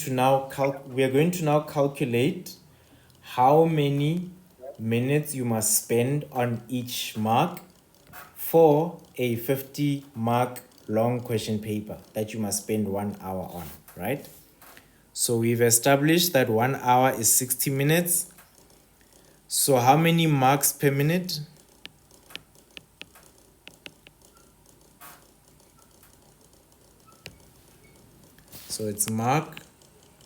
we are going to now calculate how many minutes you must spend on each mark for a 50 mark long question paper that you must spend 1 hour on, right? So we've established that 1 hour is 60 minutes. So how many marks per minute? So it's mark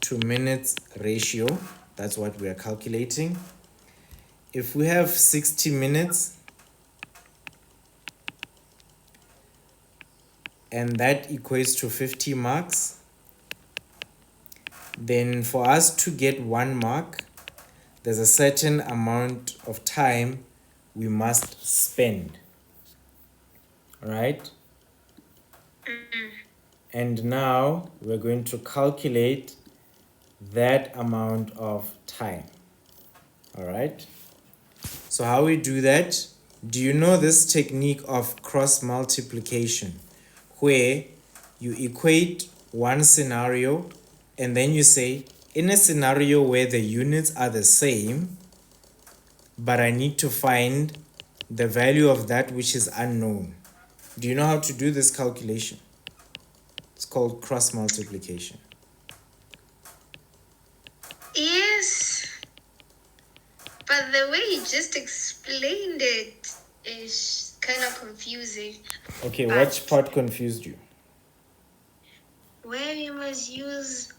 to minutes ratio. That's what we are calculating. If we have 60 minutes, and that equates to 50 marks, then for us to get 1 mark, there's a certain amount of time we must spend. All right? And now we're going to calculate that amount of time. All right? So how we do that? Do you know this technique of cross multiplication, where you equate one scenario and then you say, in a scenario where the units are the same, but I need to find the value of that which is unknown. Do you know how to do this calculation? It's called cross multiplication. Yes, but the way you just explained it is kind of confusing. Okay, which part confused you? Where you must use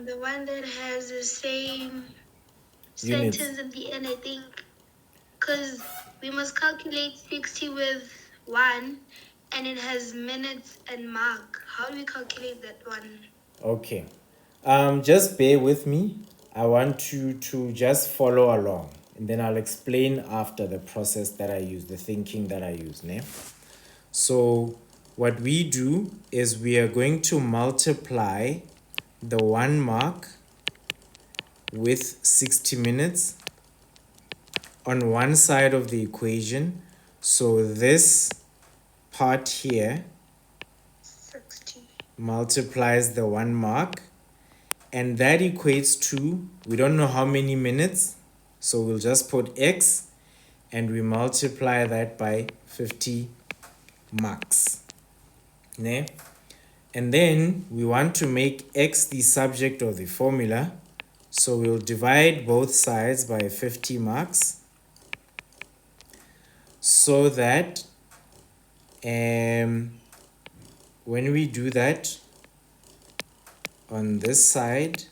the one that has the same Units. sentence at the end, I think. Because we must calculate 60 with 1 and it has minutes and mark. How do we calculate that one? Okay. Just bear with me. I want you to just follow along, and then I'll explain after the process that I use, the thinking that I use. Ne? So what we do is we are going to multiply the 1 mark with 60 minutes on one side of the equation. So this part here 60 multiplies the 1 mark, and that equates to, we don't know how many minutes, so we'll just put x and we multiply that by 50 marks. Ne? And then we want to make x the subject of the formula, so we'll divide both sides by 50 marks, so that when we do that, on this side,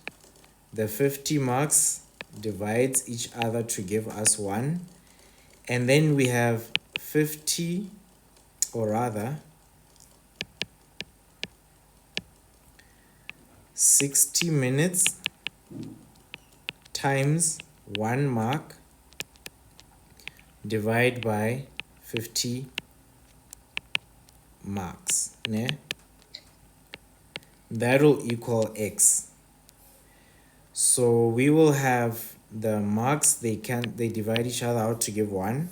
the 50 marks divides each other to give us 1. And then we have 50, or rather, 60 minutes times 1 mark divide by 50 marks. Ne? That will equal x. So we will have the marks, they divide each other out to give 1.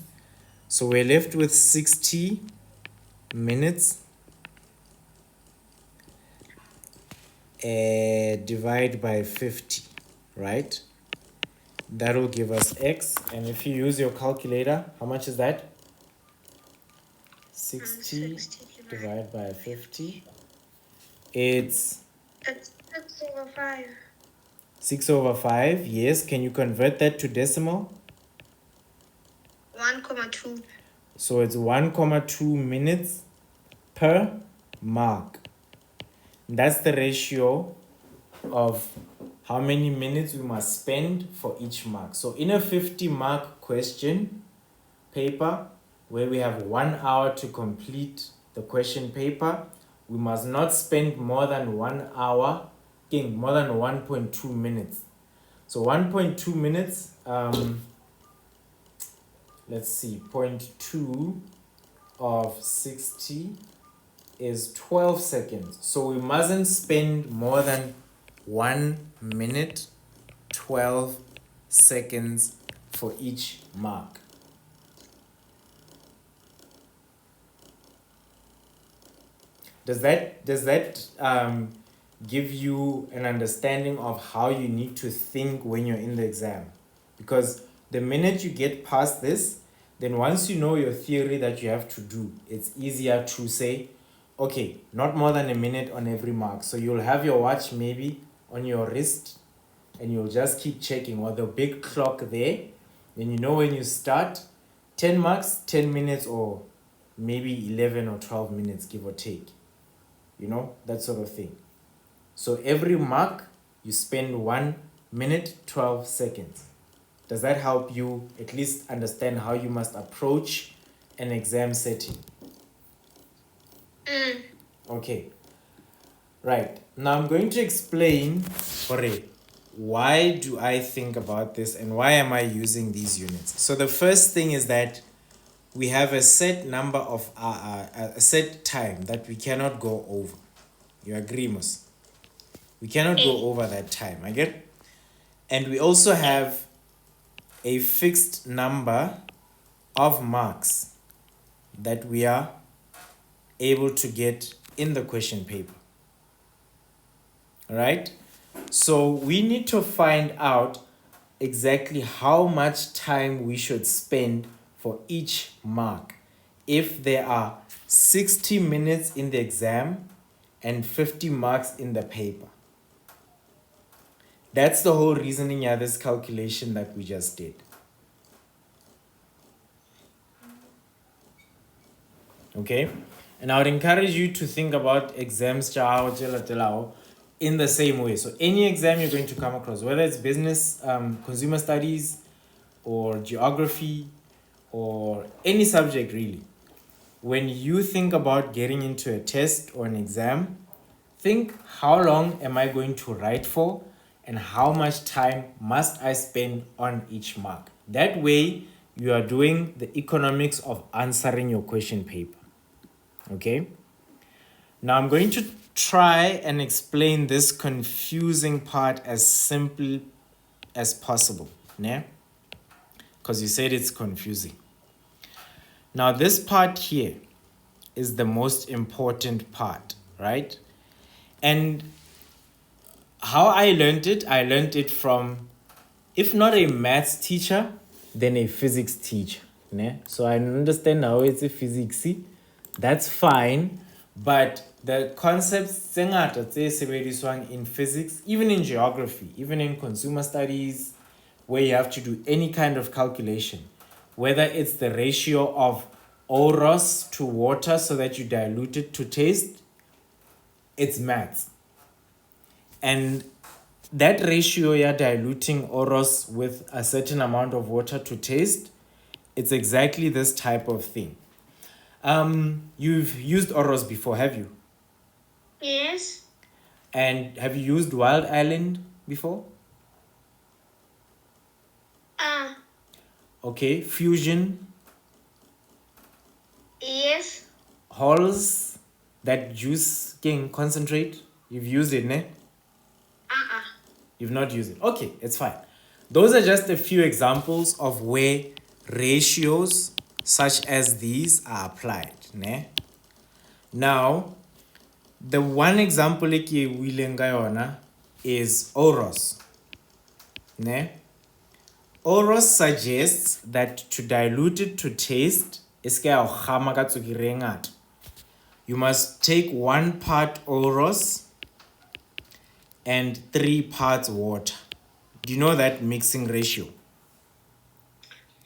So we're left with 60 minutes divide by 50, right? That will give us x. And if you use your calculator, how much is that? 60 divided by 50. It's 6 over 5. 6 over 5. Yes. Can you convert that to decimal? 1,2. So it's 1,2 minutes per mark. That's the ratio of how many minutes we must spend for each mark. So in a 50 mark question paper, where we have 1 hour to complete the question paper, we must not spend more than 1 hour, more than 1.2 minutes. So 1.2 minutes, let's see, 0.2 of 60 is 12 seconds. So we mustn't spend more than 1 minute, 12 seconds for each mark. Does that give you an understanding of how you need to think when you're in the exam. Because the minute you get past this, then once you know your theory that you have to do, it's easier to say, okay, not more than a minute on every mark. So you'll have your watch maybe on your wrist and you'll just keep checking, or the big clock there. Then you know when you start, 10 marks, 10 minutes, or maybe 11 or 12 minutes, give or take. You know, that sort of thing. So every mark, you spend 1 minute, 12 seconds. Does that help you at least understand how you must approach an exam setting? Okay. Right. Now I'm going to explain, why do I think about this and why am I using these units? So the first thing is that we have a set number of, a set time that we cannot go over. You agree, Mus? We cannot go over that time, I get? And we also have a fixed number of marks that we are able to get in the question paper. All right? So we need to find out exactly how much time we should spend for each mark. If there are 60 minutes in the exam and 50 marks in the paper. That's the whole reasoning of this calculation that we just did. Okay? And I would encourage you to think about exams in the same way. So any exam you're going to come across, whether it's business, consumer studies, or geography, or any subject really, when you think about getting into a test or an exam, think, how long am I going to write for and how much time must I spend on each mark? That way you are doing the economics of answering your question paper. Okay? Now I'm going to try and explain this confusing part as simple as possible, né? Because you said it's confusing. Now this part here is the most important part, right? And how I learned it from, if not a maths teacher, then a physics teacher, né? So I understand how it's a physics, that's fine, but the concepts in physics, even in geography, even in consumer studies, where you have to do any kind of calculation, whether it's the ratio of oros to water so that you dilute it to taste, it's maths. And that ratio you're diluting oros with a certain amount of water to taste, it's exactly this type of thing. You've used oros before, have you? Yes. And have you used Wild Island before? Okay, fusion. Yes. Halls, that juice can concentrate. You've used it, ne? You've not used it. Okay, it's fine. Those are just a few examples of where ratios such as these are applied, ne? Now, the one example is oros, ne? Oros suggests that to dilute it to taste, you must take 1 part oros and 3 parts water. Do you know that mixing ratio?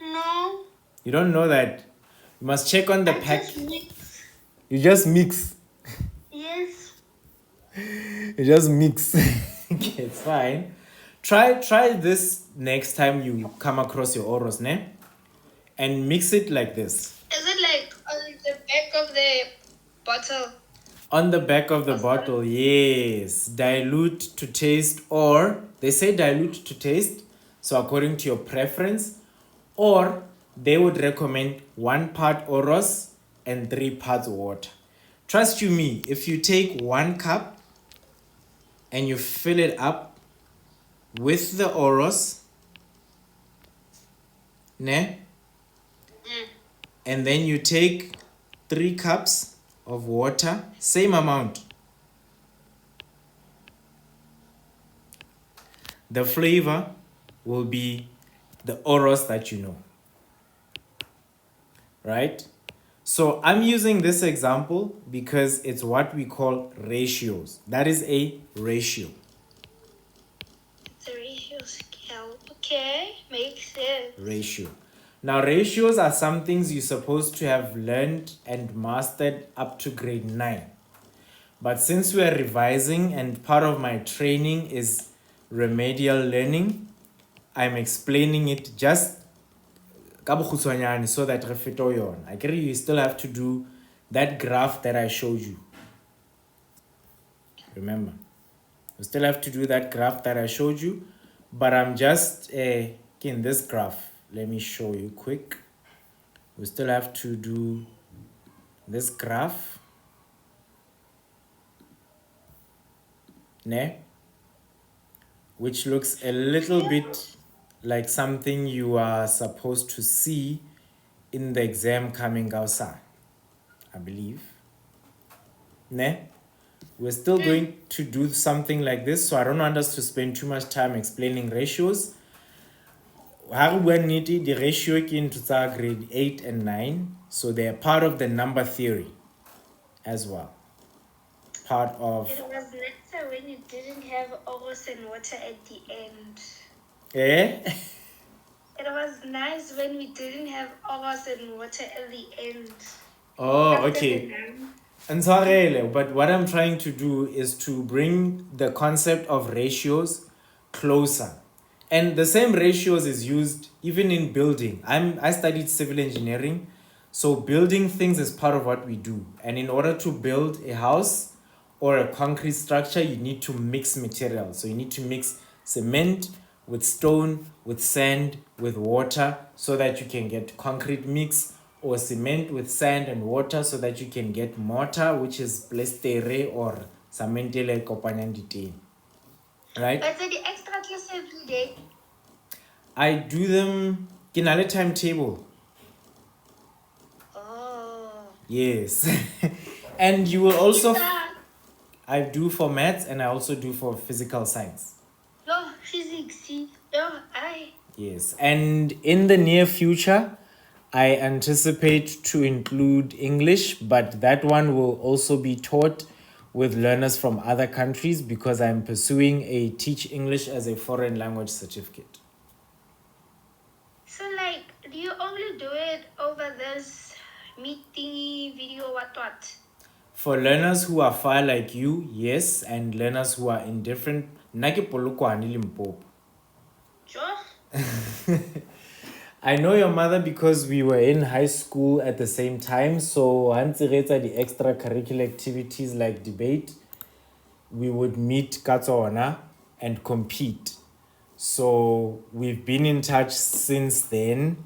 No. You don't know that? You must check on the pack. Just mix. You just mix. Yes. You just mix. Okay, it's fine. Try this next time you come across your oros, ne? And mix it like this. Is it like on the back of the bottle? On the back of the bottle, yes. Dilute to taste, or they say dilute to taste, so according to your preference, or they would recommend 1 part oros and 3 parts water. Trust you me, if you take 1 cup and you fill it up with the oros, ne? And then you take 3 cups of water, same amount. The flavor will be the oros that you know, right? So I'm using this example because it's what we call ratios. That is a ratio. It's a ratio scale. Okay, makes sense. Ratio. Now, ratios are some things you're supposed to have learned and mastered up to grade 9. But since we are revising and part of my training is remedial learning, I'm explaining it just ka bokgutshwanyane so that re fete yona. I agree you still have to do that graph that I showed you. Remember, you still have to do that graph that I showed you, but I'm just in this graph. Let me show you quick. We still have to do this graph. Ne? Which looks a little bit like something you are supposed to see in the exam coming outside, I believe. Ne? We're still going to do something like this, so I don't want us to spend too much time explaining ratios. The ratio into grade 8 and 9, so they're part of the number theory as well. Part of It was nicer when you didn't have oros and water at the end. eh? It was nice when we didn't have oros and water at the end. Oh, After okay. the nine. And sorry, but what I'm trying to do is to bring the concept of ratios closer. And the same ratios is used even in building. I studied civil engineering, so building things is part of what we do. And in order to build a house or a concrete structure, you need to mix materials. So you need to mix cement with stone, with sand, with water, so that you can get concrete mix, or cement with sand and water so that you can get mortar, which is plastere or cementele kopanyang. Right? But the extra class every day. I do them in a timetable. Oh. Yes. And you will also Isa. I do for maths and I also do for physical science. Yo, physics. Yo, I. Yes. And in the near future, I anticipate to include English, but that one will also be taught with learners from other countries because I'm pursuing a Teach English as a Foreign Language certificate. So, like, do you only do it over this meeting video? What? For learners who are far like you, yes, and learners who are in different. Nna ke Polokwane, Limpopo. Sure. I know your mother because we were in high school at the same time. So, once the extracurricular activities like debate, we would meet Katsona and compete. So, we've been in touch since then.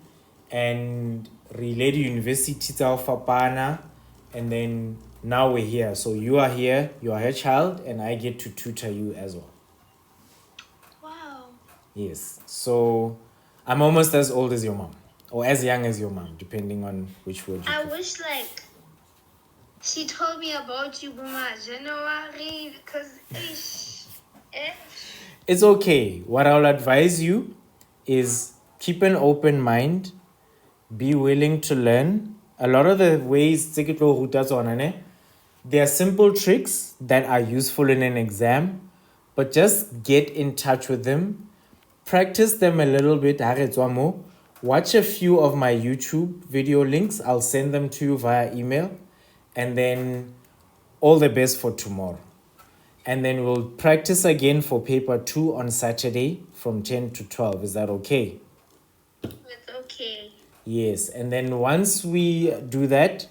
And related university tsa Fapana. And then now we're here. So, you are here, you are her child, and I get to tutor you as well. Wow. Yes. So I'm almost as old as your mom, or as young as your mom, depending on which word you I prefer. wish, like, she told me about you by January because It's okay. What I'll advise you is keep an open mind, be willing to learn. A lot of the ways they are simple tricks that are useful in an exam, but just get in touch with them. Practice them a little bit. Watch a few of my YouTube video links. I'll send them to you via email. And then all the best for tomorrow. And then we'll practice again for paper 2 on Saturday from 10 to 12. Is that okay? it's okay. Yes. And then once we do that,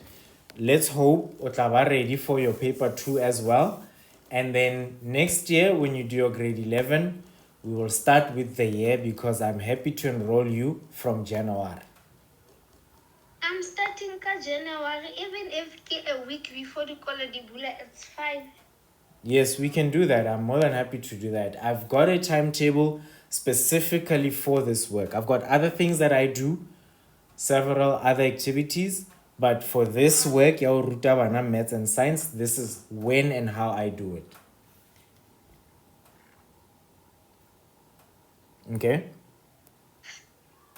let's hope o tla ba ready for your paper 2 as well. And then next year, when you do your grade 11, we will start with the year because I'm happy to enroll you from January. I'm starting January, even if a week before the college debula, it's fine. Yes, we can do that. I'm more than happy to do that. I've got a timetable specifically for this work. I've got other things that I do, several other activities, but for this work, ya ho ruta bana maths and science, this is when and how I do it. Okay?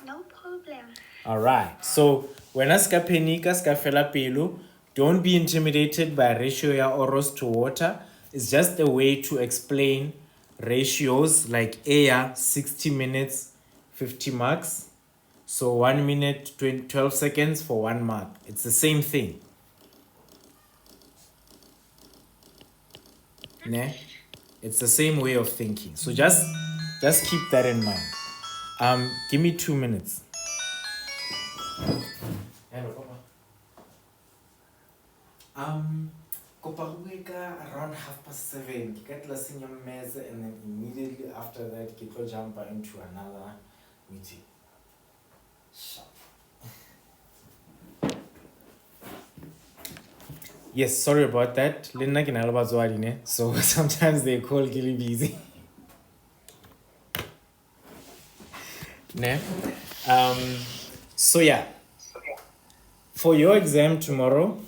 No problem. All right. So when ska penika ska fela pelu, don't be intimidated by ratio ya oros to water. It's just a way to explain ratios like A 60 minutes, 50 marks. So 1 minute, 12 seconds for 1 mark. It's the same thing. Ne? It's the same way of thinking. So just keep that in mind. Give me 2 minutes. Hello, Papa. Koparueka around 7:30. Ke ka tlelaseng ya mess, and then immediately after that, ke tlo jump into another meeting. Sharp. Yes, sorry about that. Lena ke na le batswadi ne. So sometimes they call really busy. Ne? So yeah. For your exam tomorrow,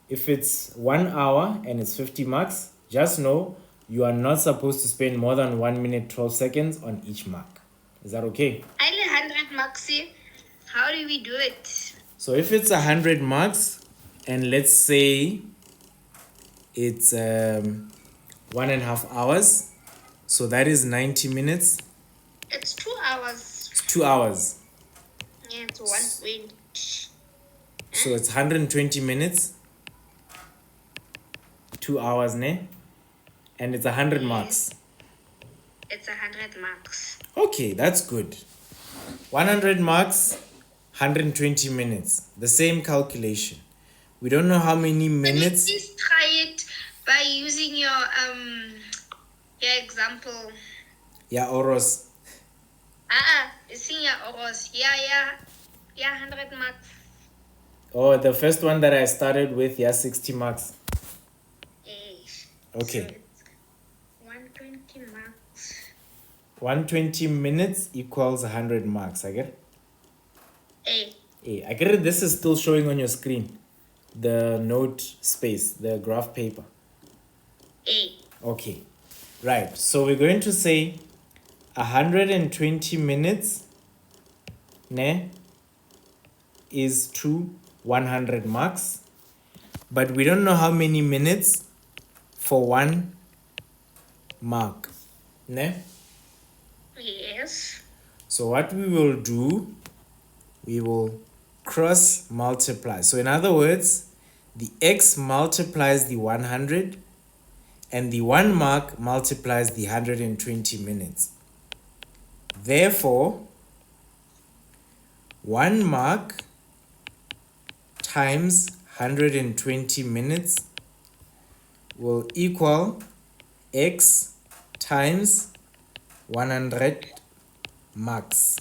if it's 1 hour and it's 50 marks, just know you are not supposed to spend more than 1 minute 12 seconds on each mark. Is that okay? I need 100 marks. How do we do it? So if it's 100 marks, and let's say it's 1.5 hours, so that is 90 minutes. It's 2 hours. It's 2 hours. Yeah, it's 120. So it's 120 minutes. 2 hours, ne? And it's 100 marks. It's 100 marks. Okay, that's good. 100 marks, 120 minutes. The same calculation. We don't know how many minutes. Please try it by using your example. Yeah, oros. It's in your oros. Yeah, 100 marks. Oh, the first one that I started with, 60 marks. Okay. So 120 marks. 120 minutes equals 100 marks. I get it? I get it. This is still showing on your screen. The note space, the graph paper. Okay. Right. So we're going to say 120 minutes ne, is to 100 marks. But we don't know how many minutes for 1 mark. Ne? Yes. So what we will do, we will cross multiply. So in other words, the x multiplies the 100 and the 1 mark multiplies the 120 minutes. Therefore, 1 mark times 120 minutes will equal x times 100 marks.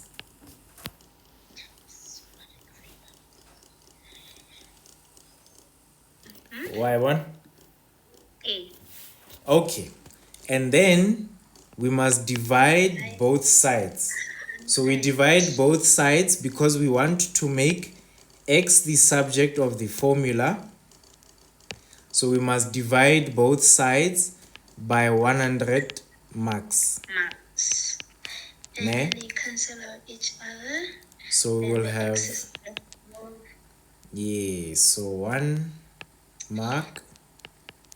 Why one? Okay. And then we must divide both sides. So we divide both sides because we want to make x the subject of the formula. So we must divide both sides by 100 marks. And then they cancel out each other. So we will have, so 1 mark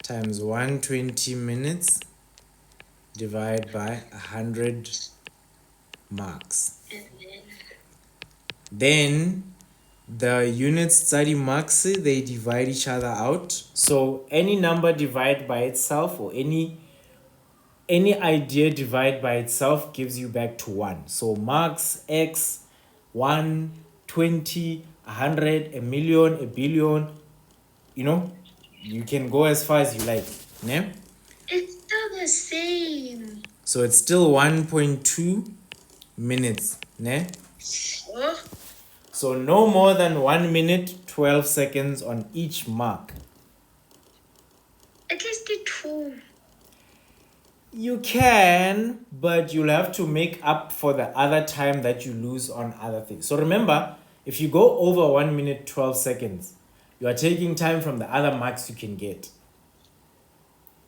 times 120 minutes divided by 100 marks. Then the units study marks, they divide each other out. So any number divided by itself, or any idea divided by itself gives you back to 1. So marks, x, 1, 20, 100, a million, a billion, you can go as far as you like. Ne? It's still the same. So it's still 1.2 minutes. Ne? Oh. So no more than 1 minute 12 seconds on each mark. At least do 2. You can, but you'll have to make up for the other time that you lose on other things. So remember, if you go over 1 minute 12 seconds, you are taking time from the other marks you can get.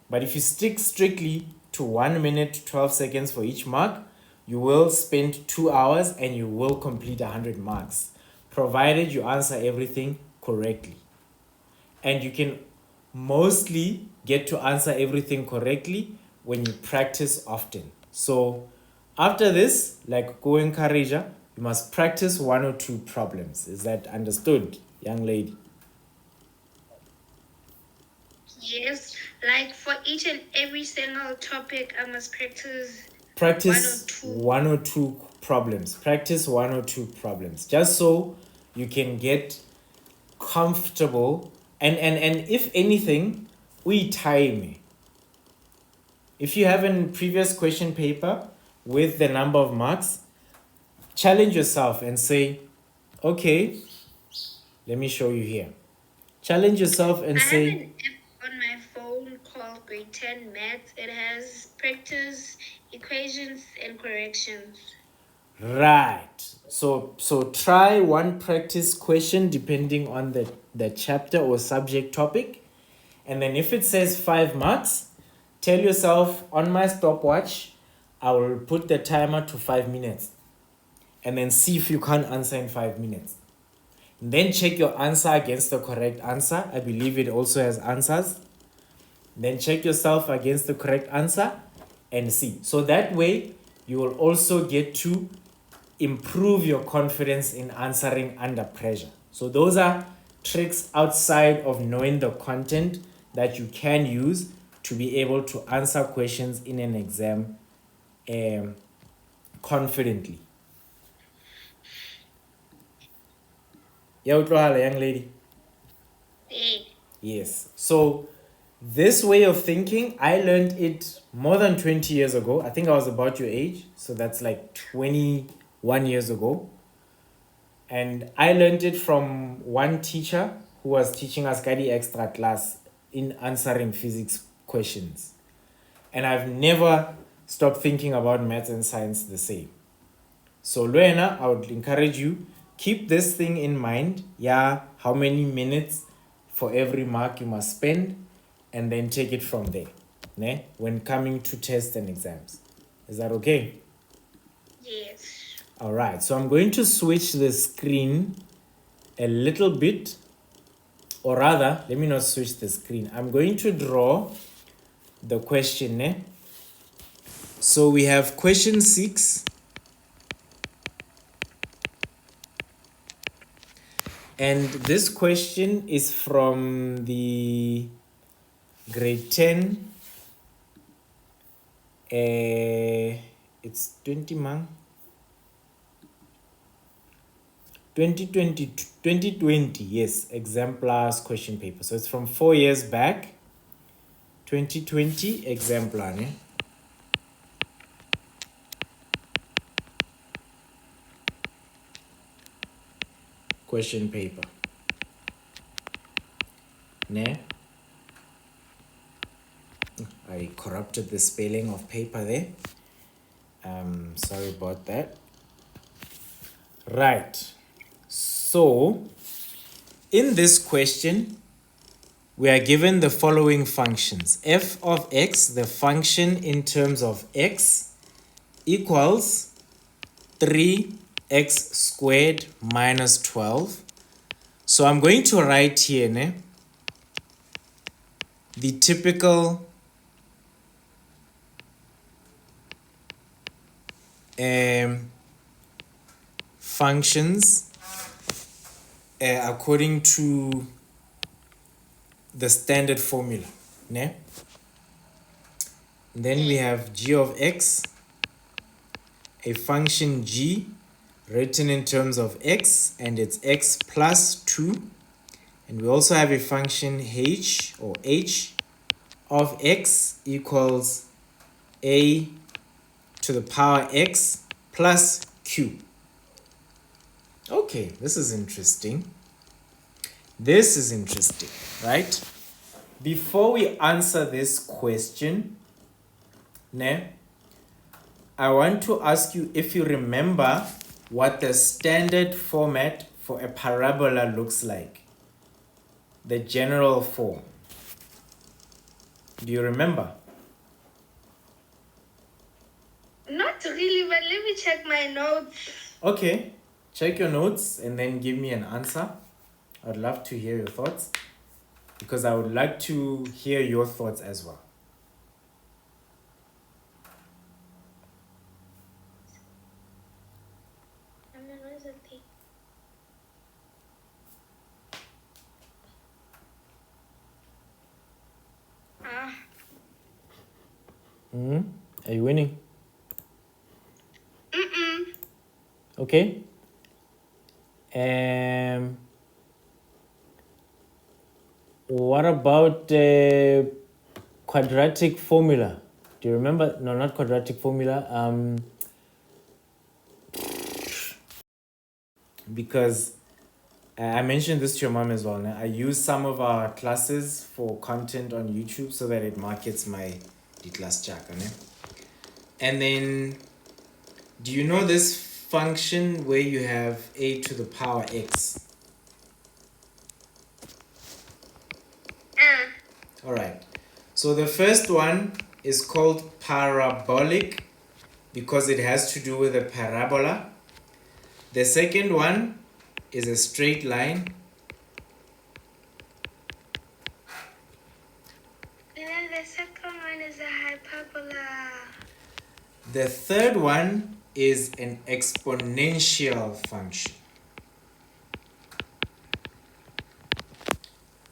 But if you stick strictly to 1 minute 12 seconds for each mark, you will spend 2 hours and you will complete 100 marks, provided you answer everything correctly. And you can mostly get to answer everything correctly when you practice often. So after this, like go encourage her, you must practice 1 or 2 problems. Is that understood, young lady? Yes, like for each and every single topic, I must Practice 1 or 2. 1 or 2 problems. Practice 1 or 2 problems. Just so you can get comfortable. And if anything, we time. If you have a previous question paper with the number of marks, challenge yourself and say, okay, let me show you here. Challenge yourself and I have say, an app on my phone called Grade 10 Math. It has practice, equations, and corrections. right. So try one practice question depending on the chapter or subject topic. And then if it says 5 marks, tell yourself on my stopwatch, I will put the timer to 5 minutes. And then see if you can't answer in 5 minutes. And then check your answer against the correct answer. I believe it also has answers. Then check yourself against the correct answer and see. So that way, you will also get to improve your confidence in answering under pressure. So those are tricks outside of knowing the content that you can use to be able to answer questions in an exam confidently. Yeah, young lady. Yeah. Yes. So this way of thinking, I learned it more than 20 years ago. I think I was about your age. So that's like 21 years ago. And I learned it from one teacher who was teaching us Kadi extra class in answering physics questions. And I've never stopped thinking about maths and science the same. So Luena, I would encourage you, keep this thing in mind. Yeah, how many minutes for every mark you must spend, and then take it from there, ne? When coming to tests and exams. Is that okay? Yes. All right, so I'm going to switch the screen a little bit, or rather, let me not switch the screen. I'm going to draw the question, ne? So we have question 6. And this question is from the grade 10. It's 20 month. 2020, yes, exemplars question paper. So it's from 4 years back. 2020 exemplar, ne? Question paper. Ne? I corrupted the spelling of paper there. Sorry about that. Right. So, in this question, we are given the following functions. F of x, the function in terms of x, equals 3x squared minus 12. So I'm going to write here, ne, the typical functions according to the standard formula, ne? Then we have g of x, a function g written in terms of x, and it's x plus 2. And we also have a function h or h of x equals a to the power x plus q. Okay, this is interesting. This is interesting, right? Before we answer this question, ne, I want to ask you if you remember what the standard format for a parabola looks like. The general form. Do you remember? Not really, but let me check my notes. Okay, check your notes and then give me an answer. I'd love to hear your thoughts because I would like to hear your thoughts as well. Are you winning? Okay. What about quadratic formula? Do you remember? No, not quadratic formula. Because I mentioned this to your mom as well. I use some of our classes for content on YouTube so that it markets my class check. And then, do you know this function where you have a to the power x? All right. So the first one is called parabolic because it has to do with a parabola. The second one is a straight line. And then the second one is a hyperbola. The third one is an exponential function.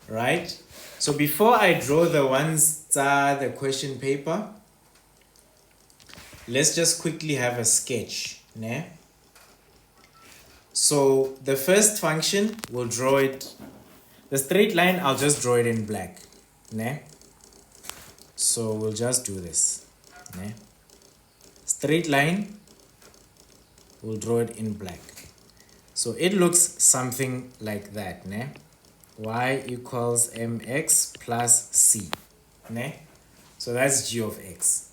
Right? So before I draw the ones the question paper, let's just quickly have a sketch. Ne? So the first function, we'll draw it. The straight line, I'll just draw it in black. Ne? So we'll just do this. Ne? Straight line, we'll draw it in black. So it looks something like that. Ne? Y equals mx plus c. Ne? So that's g of x.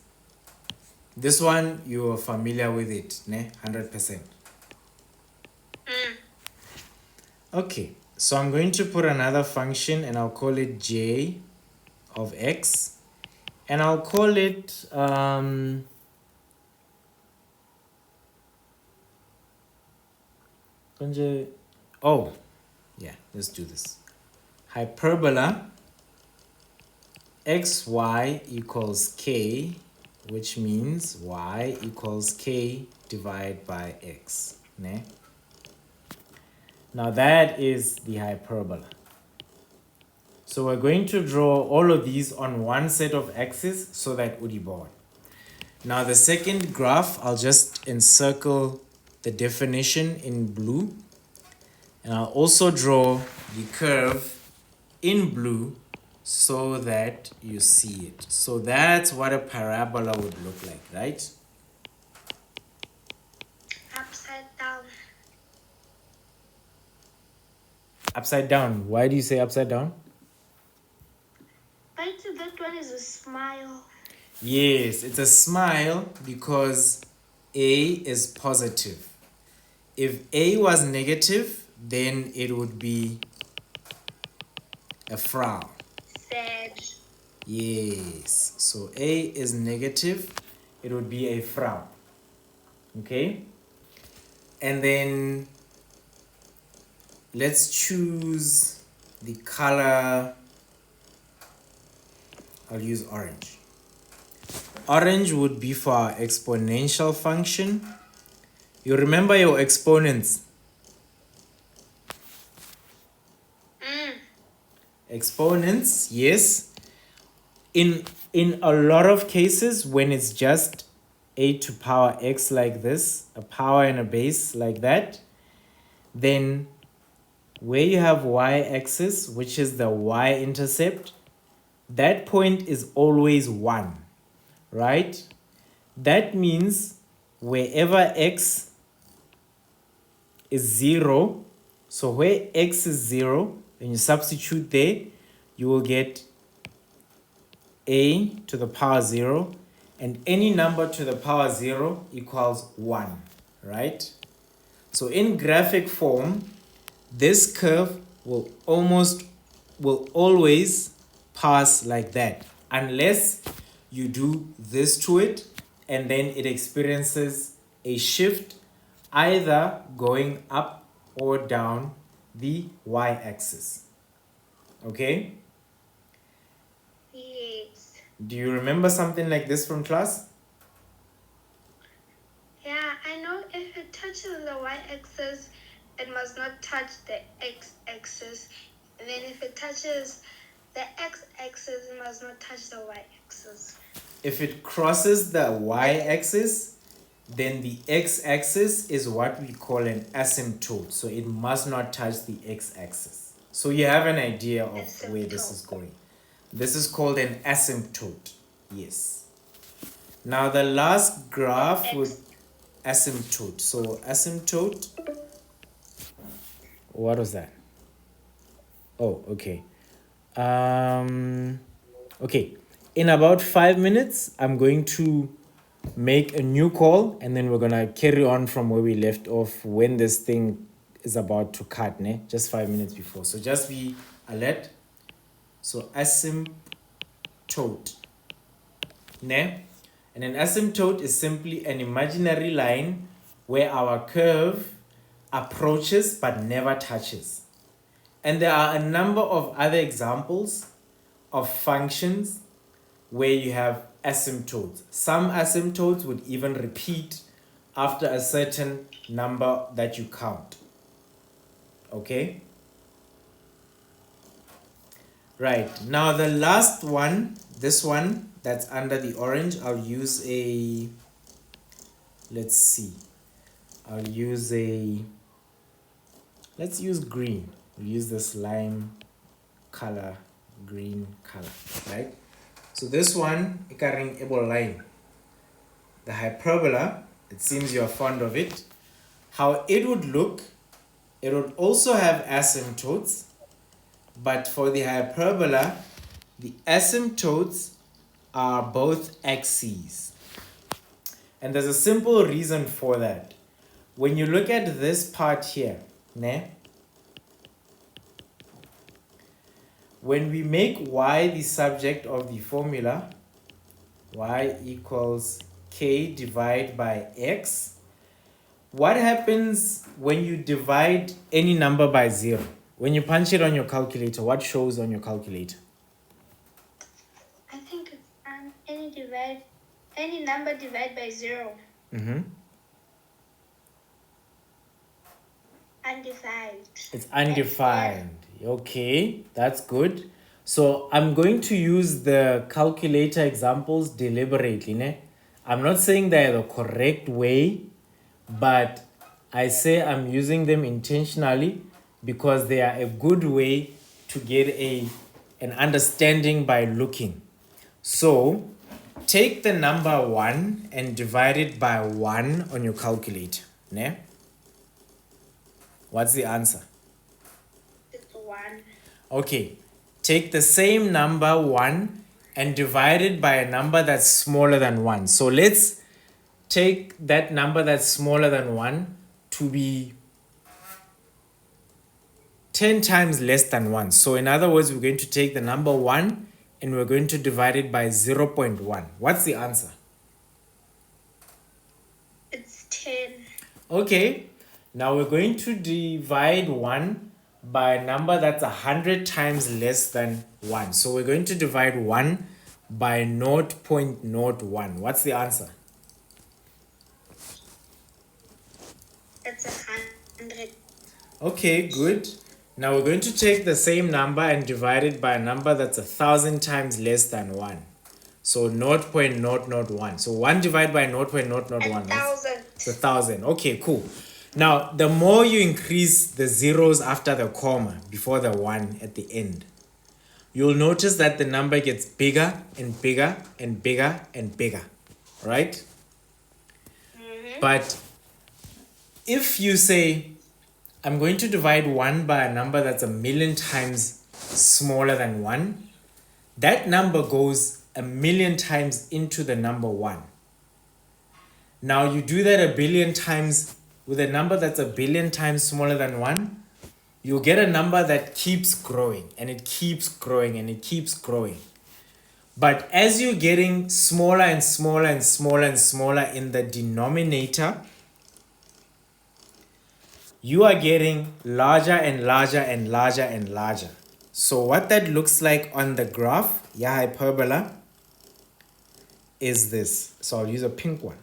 This one, you're familiar with it, ne? 100%. Okay, so I'm going to put another function and I'll call it j of x. And I'll call it, oh, yeah, let's do this. Hyperbola xy equals k, which means y equals k divided by x. Ne? Now that is the hyperbola. So we're going to draw all of these on one set of axes so that udibon. Now the second graph, I'll just encircle the definition in blue. And I'll also draw the curve in blue so that you see it. So that's what a parabola would look like, right? Upside down. Upside down. Why do you say upside down? Right, so that one is a smile. Yes, it's a smile because A is positive. If A was negative, then it would be a frown. Sad. Yes, so A is negative, it would be a frown. Okay? And then let's choose the color. I'll use orange. Orange would be for our exponential function. You remember your exponents. Exponents, yes. In a lot of cases, when it's just a to power x like this, a power and a base like that, then where you have y-axis, which is the y-intercept, that point is always 1, right? That means wherever x is 0, so where x is 0, when you substitute there, you will get a to the power 0, and any number to the power 0 equals 1, right? So in graphic form, this curve will always pass like that, unless you do this to it, and then it experiences a shift either going up or down the y-axis. Okay? Yes. Do you remember something like this from class? Yeah, I know if it touches the y-axis, it must not touch the x-axis. And then if it touches the x-axis, it must not touch the y-axis. If it crosses the y-axis, then the x-axis is what we call an asymptote. So it must not touch the x-axis. So you have an idea of where this is going. This is called an asymptote. Yes. Now the last graph would asymptote. So asymptote, what was that? Oh, okay. Okay. In about 5 minutes, I'm going to make a new call, and then we're gonna carry on from where we left off when this thing is about to cut, ne? Just 5 minutes before. So just be alert. So asymptote, ne? And an asymptote is simply an imaginary line where our curve approaches but never touches. And there are a number of other examples of functions where you have asymptotes. Some asymptotes would even repeat after a certain number that you count. Okay? Right, now the last one, this one that's under the orange, I'll use a, let's see, let's use green. We'll use this lime color, green color, right? So this one, ikaring able line. The hyperbola, it seems you're fond of it. How it would look, it would also have asymptotes, but for the hyperbola, the asymptotes are both axes. And there's a simple reason for that. When you look at this part here, ne? When we make y the subject of the formula, y equals k divided by x, what happens when you divide any number by 0? When you punch it on your calculator, what shows on your calculator? I think it's any number divided by 0. Undefined. It's undefined. Okay, that's good. So I'm going to use the calculator examples deliberately. Ne? I'm not saying they're the correct way, but I say I'm using them intentionally because they are a good way to get an understanding by looking. So take the number 1 and divide it by 1 on your calculator. Ne? What's the answer? It's 1. Okay, take the same number 1 and divide it by a number that's smaller than 1. So let's take that number that's smaller than 1 to be 10 times less than 1. So in other words, we're going to take the number 1 and we're going to divide it by 0.1. What's the answer? It's 10. Okay, now we're going to divide 1 by a number that's 100 times less than 1. So we're going to divide 1 by 0.01. What's the answer? It's 100. Okay, good. Now we're going to take the same number and divide it by a number that's 1,000 times less than 1. So 0.001. So 1 divided by 0.001. 1,000. It's 1,000. Okay, cool. Now, the more you increase the zeros after the comma before the 1 at the end, you'll notice that the number gets bigger and bigger and bigger and bigger, right? But if you say, I'm going to divide 1 by a number that's 1,000,000 times smaller than 1, that number goes 1,000,000 times into the number 1. Now you do that 1,000,000,000 times with a number that's 1,000,000,000 times smaller than 1, you'll get a number that keeps growing and it keeps growing and it keeps growing. But as you're getting smaller and smaller and smaller and smaller in the denominator, you are getting larger and larger and larger and larger. So what that looks like on the graph, yeah, hyperbola, is this. So I'll use a pink one,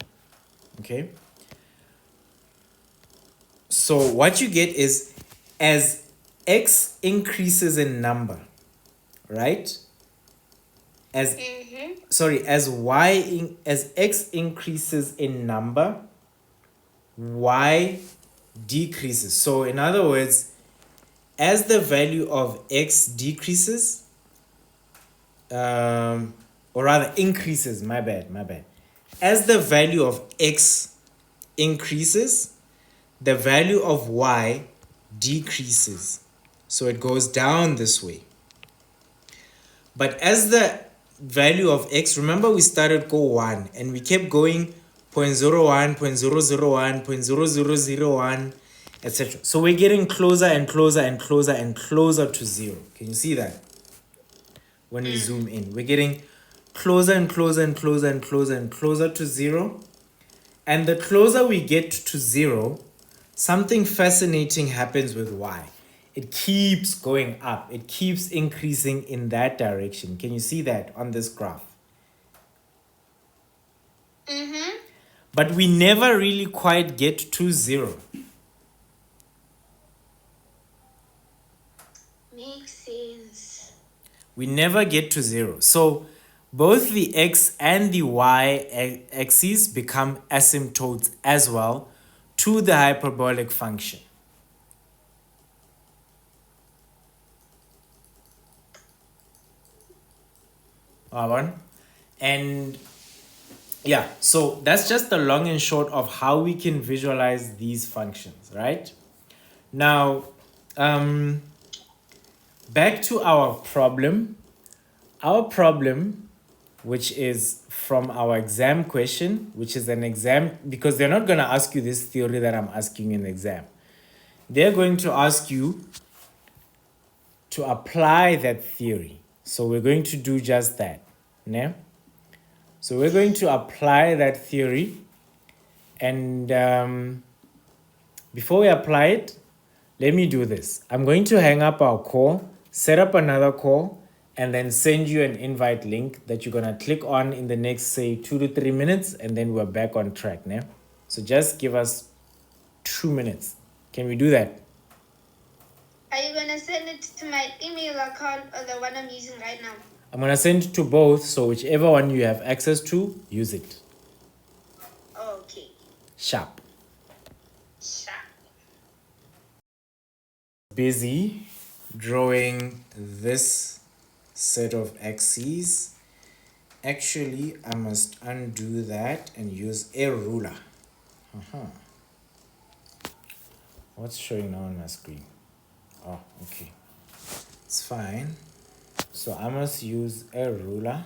okay? So what you get is as x increases in number, right? As as x increases in number, y decreases. So in other words, as the value of x decreases, or rather increases, my bad. As the value of x increases, the value of y decreases. So it goes down this way. But as the value of x, remember we started go 1 and we kept going 0.01, 0.001, 0.0001, etc. So we're getting closer and closer and closer and closer to 0. Can you see that? When we zoom in, we're getting closer and closer and closer and closer and closer to 0. And the closer we get to 0, something fascinating happens with y. It keeps going up. It keeps increasing in that direction. Can you see that on this graph? But we never really quite get to 0. Makes sense. We never get to 0. So both the x and the y axes become asymptotes as well to the hyperbolic function. And yeah, so that's just the long and short of how we can visualize these functions, right? Now, back to our problem. Our problem, which is from our exam question, which is an exam, because they're not going to ask you this theory that I'm asking in the exam. They're going to ask you to apply that theory. So we're going to do just that. Yeah? So we're going to apply that theory. And before we apply it, let me do this. I'm going to hang up our call, set up another call, and then send you an invite link that you're going to click on in the next, say, 2 to 3 minutes, and then we're back on track. Yeah? So just give us 2 minutes. Can we do that? Are you going to send it to my email account or the one I'm using right now? I'm going to send it to both, so whichever one you have access to, use it. Okay. Sharp. Busy drawing this set of axes. Actually, I must undo that and use a ruler. What's showing now on my screen? Oh, okay. It's fine. So I must use a ruler.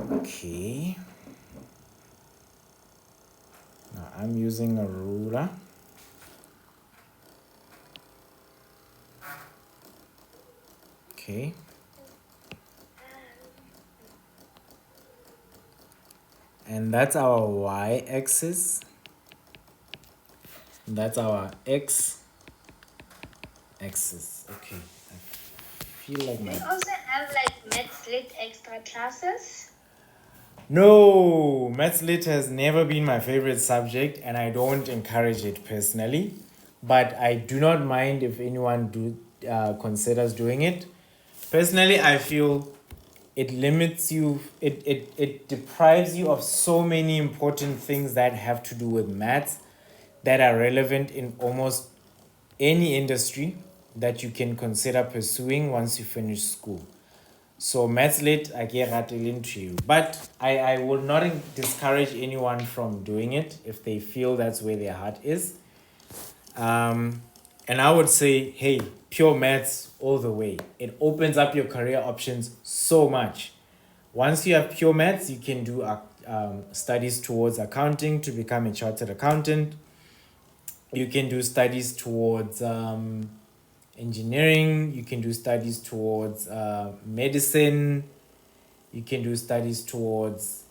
Okay. Now I'm using a ruler. Okay. And that's our y-axis. That's our x-axis. Okay. I feel like Do you also have like Maths Lit extra classes? No, Maths Lit has never been my favorite subject, and I don't encourage it personally. But I do not mind if anyone considers doing it. Personally, I feel it limits you, it deprives you of so many important things that have to do with maths that are relevant in almost any industry that you can consider pursuing once you finish school. So Maths Lit, I get into you. But I will not discourage anyone from doing it if they feel that's where their heart is. And I would say, hey, pure maths all the way. It opens up your career options so much. Once you have pure maths, you can do studies towards accounting to become a chartered accountant. You can do studies towards engineering. You can do studies towards medicine. You can do studies towards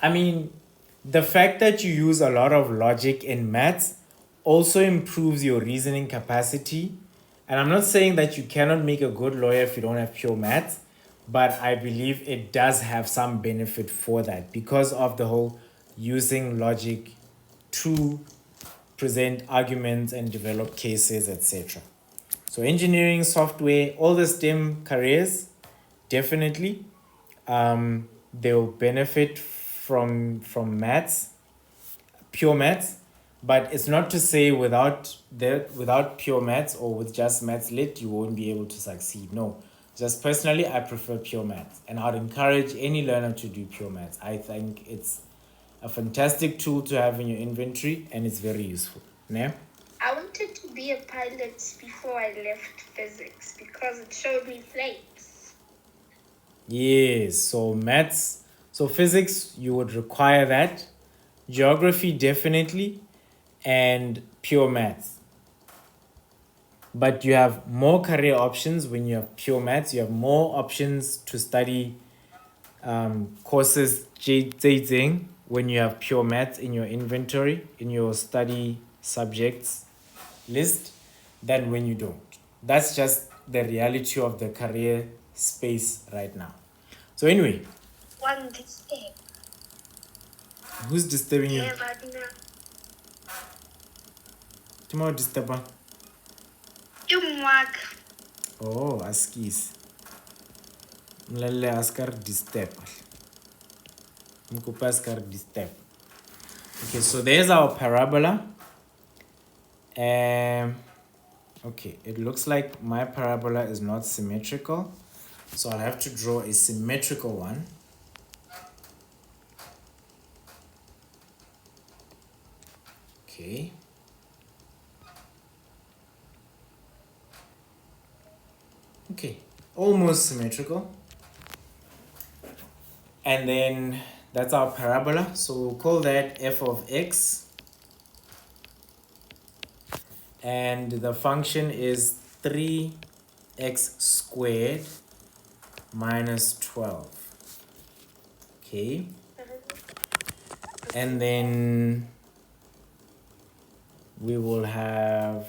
I mean, the fact that you use a lot of logic in maths also improves your reasoning capacity. And I'm not saying that you cannot make a good lawyer if you don't have pure maths, but I believe it does have some benefit for that because of the whole using logic to present arguments and develop cases, etc. So engineering, software, all the STEM careers, definitely they'll benefit from maths, pure maths, but it's not to say without pure maths or with just maths lit you won't be able to succeed. No, just personally I prefer pure maths, and I'd encourage any learner to do pure maths. I think it's a fantastic tool to have in your inventory and it's very useful. Yeah? I wanted to be a pilot before I left physics because it showed me flames. Yes, so maths, so physics, you would require that. Geography, definitely, and pure maths. But you have more career options when you have pure maths. You have more options to study courses when you have pure maths in your inventory, in your study subjects list, than when you don't. That's just the reality of the career space right now. So anyway, One mistake. who's disturbing you? Yeah, but no. Tomorrow disturber. You mark. Oh, askis. Mlalle askar disturb. Mkupa askar disturb. Okay, so there's our parabola. Okay, it looks like my parabola is not symmetrical, so I'll have to draw a symmetrical one. Okay. Okay, almost symmetrical. And then that's our parabola, so we'll call that f of x. And the function is 3x squared minus 12. Okay. And then we will have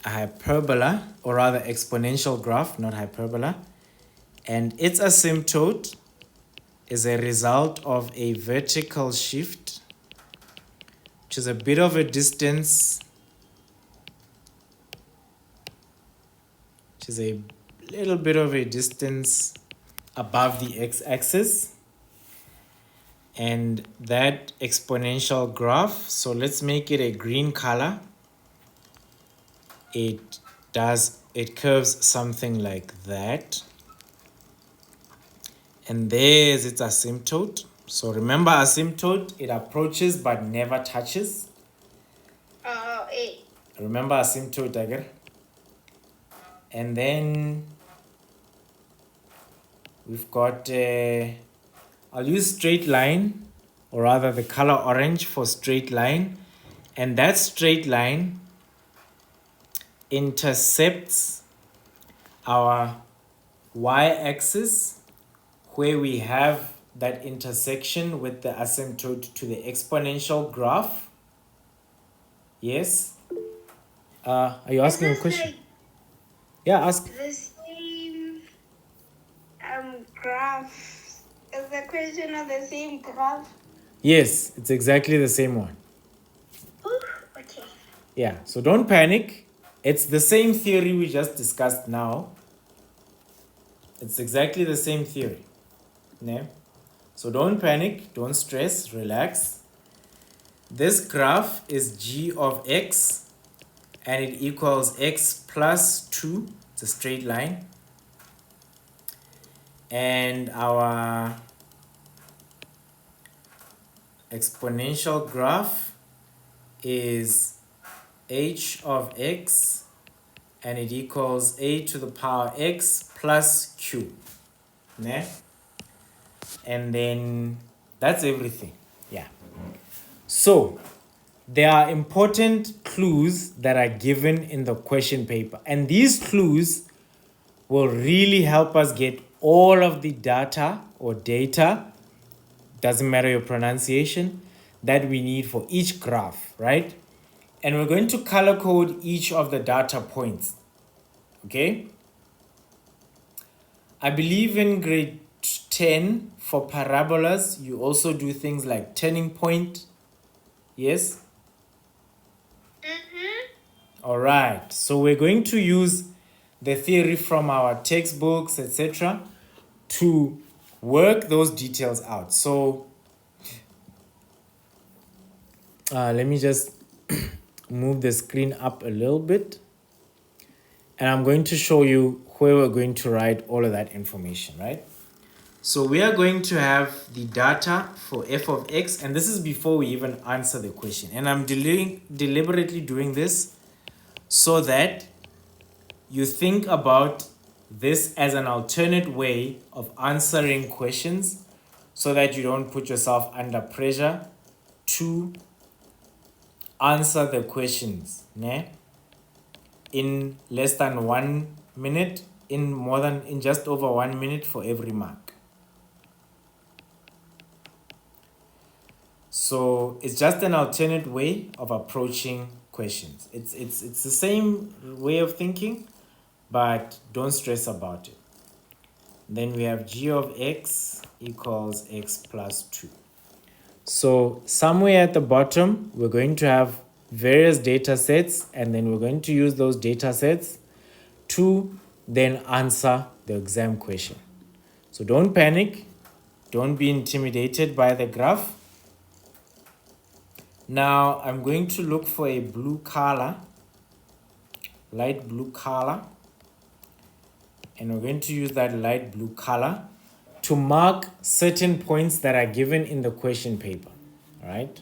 a hyperbola, or rather exponential graph, not hyperbola. And its asymptote is a result of a vertical shift, which is a bit of a distance, which is a little bit of a distance above the x-axis. And that exponential graph, so let's make it a green color. It curves something like that. And there's its asymptote. So remember asymptote, it approaches but never touches. A. Remember asymptote, Dagger? And then we've got, I'll use straight line, or rather the color orange for straight line. And that straight line intercepts our y-axis, where we have that intersection with the asymptote to the exponential graph. Yes? Are you asking a question? Like Yeah, ask. the same graph. Is the question of the same graph? Yes, it's exactly the same one. Ooh, okay. Yeah, so don't panic. It's the same theory we just discussed now. It's exactly the same theory. Yeah? So don't panic, don't stress, relax. This graph is g of x, and it equals x plus 2. It's a straight line. And our exponential graph is h of x, and it equals a to the power x plus q. Yeah? And then that's everything. Yeah. So there are important clues that are given in the question paper, and these clues will really help us get all of the data or data, doesn't matter your pronunciation, that we need for each graph, right? And we're going to color code each of the data points, okay? I believe in grade 10 for parabolas, you also do things like turning point, yes? All right, so we're going to use the theory from our textbooks, etc., to work those details out. So let me just move the screen up a little bit, and I'm going to show you where we're going to write all of that information, right? So we are going to have the data for f of x, and this is before we even answer the question. And I'm deliberately doing this so that you think about this as an alternate way of answering questions so that you don't put yourself under pressure to answer the questions in less than 1 minute, in just over 1 minute for every mark. So it's just an alternate way of approaching questions. It's the same way of thinking, but don't stress about it. Then we have g of x equals x plus 2. So somewhere at the bottom, we're going to have various data sets, and then we're going to use those data sets to then answer the exam question. So don't panic. Don't be intimidated by the graph. Now I'm going to look for a blue color, light blue color, and we're going to use that light blue color to mark certain points that are given in the question paper, all right?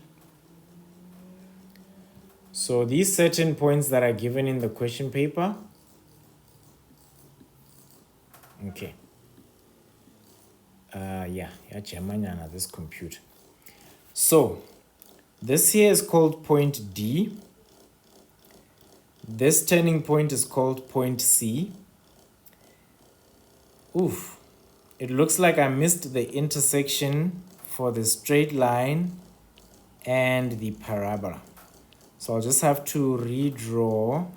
So these certain points that are given in the question paper, okay. Yeah, this computer. So this here is called point D. This turning point is called point C. Oof, it looks like I missed the intersection for the straight line and the parabola. So I'll just have to redraw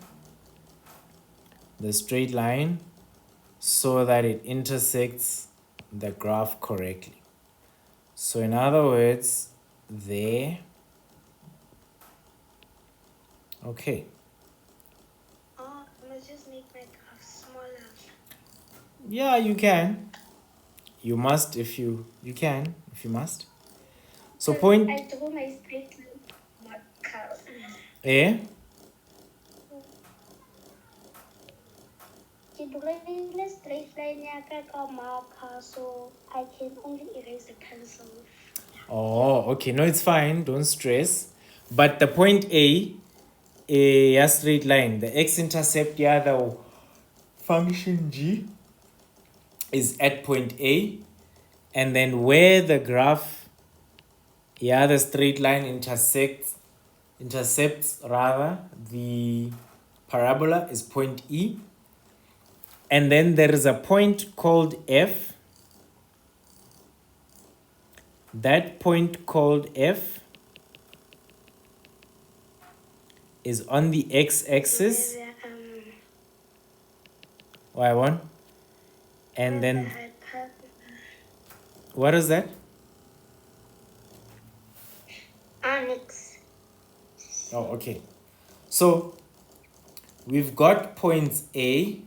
the straight line so that it intersects the graph correctly. So in other words, there. Okay. Oh, I must just make my graph smaller. Yeah, you can. You must if you can, if you must. So point. I drew my straight line marker. Eh? Ke drawile straight line yaka ka marker, so I can only erase the pencil. Oh, okay. No, it's fine. Don't stress. But the point a straight line, the x-intercept, yeah, the function g is at point A, and then where the graph, yeah, the straight line intercepts rather the parabola is point E, and then there is a point called F. That point called F is on the x-axis. Y1. And then what is that? Onyx. Oh, okay. So we've got points A,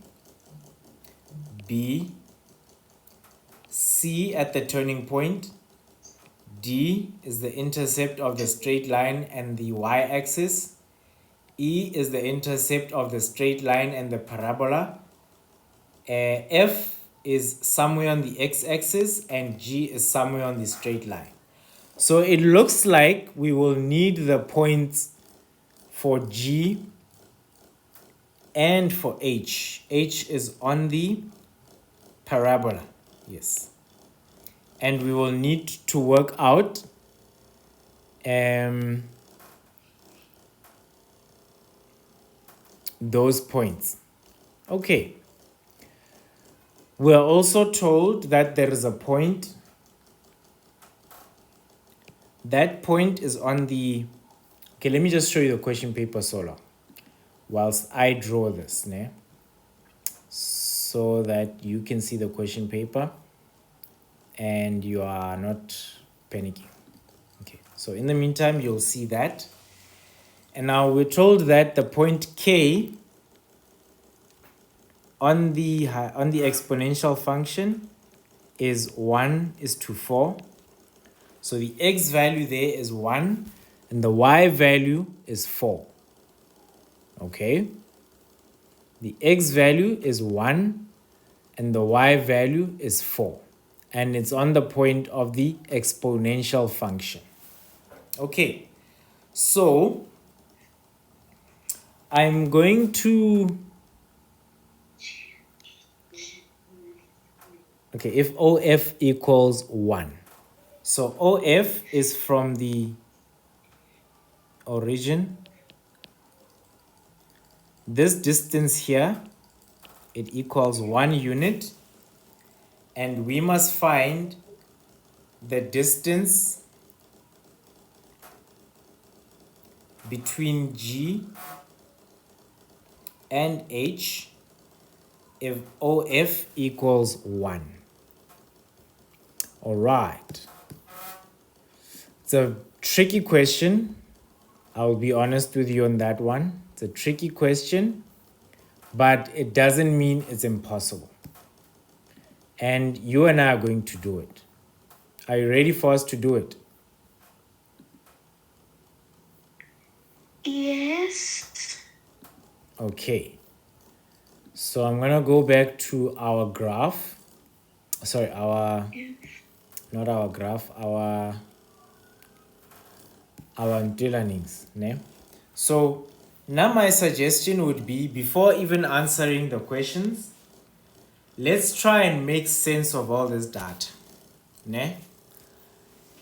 B, C at the turning point. D is the intercept of the straight line and the y-axis. E is the intercept of the straight line and the parabola. F is somewhere on the x-axis, and G is somewhere on the straight line. So it looks like we will need the points for G and for H. H is on the parabola, yes. And we will need to work out those points. Okay. We're also told that there is a point. That point is on the... Okay, let me just show you the question paper solo whilst I draw this, ne? So that you can see the question paper and you are not panicking. Okay, so in the meantime, you'll see that. And now we're told that the point K on the exponential function is 1:4. So the x value there is 1 and the y value is 4. Okay? The x value is 1 and the y value is 4. And it's on the point of the exponential function. Okay, so I'm going to... Okay, if OF equals 1. So OF is from the origin. This distance here, it equals 1 unit. And we must find the distance between G and H if OF equals 1. All right. It's a tricky question. I'll be honest with you on that one. It's a tricky question, but it doesn't mean it's impossible. And you and I are going to do it. Are you ready for us to do it? Yes. Okay. So I'm going to go back to our graph. Sorry, not our graph, our learnings. Ne? So now my suggestion would be, before even answering the questions, let's try and make sense of all this data. Ne?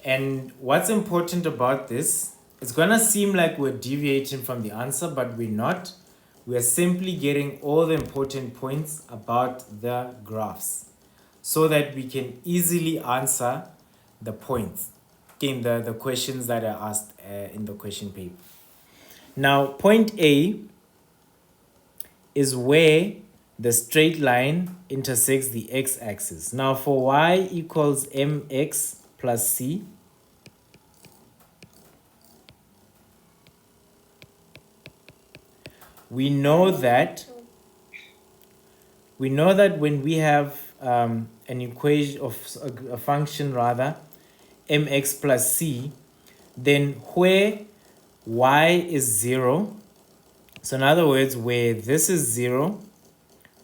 And what's important about this, it's going to seem like we're deviating from the answer, but we're not. We're simply getting all the important points about the graphs so that we can easily answer the points in the questions that are asked in the question paper. Now, point A is where the straight line intersects the x-axis. Now, for y equals mx plus c, we know that when we have an equation of a function rather, mx plus c, then where y is 0, so in other words, where this is 0,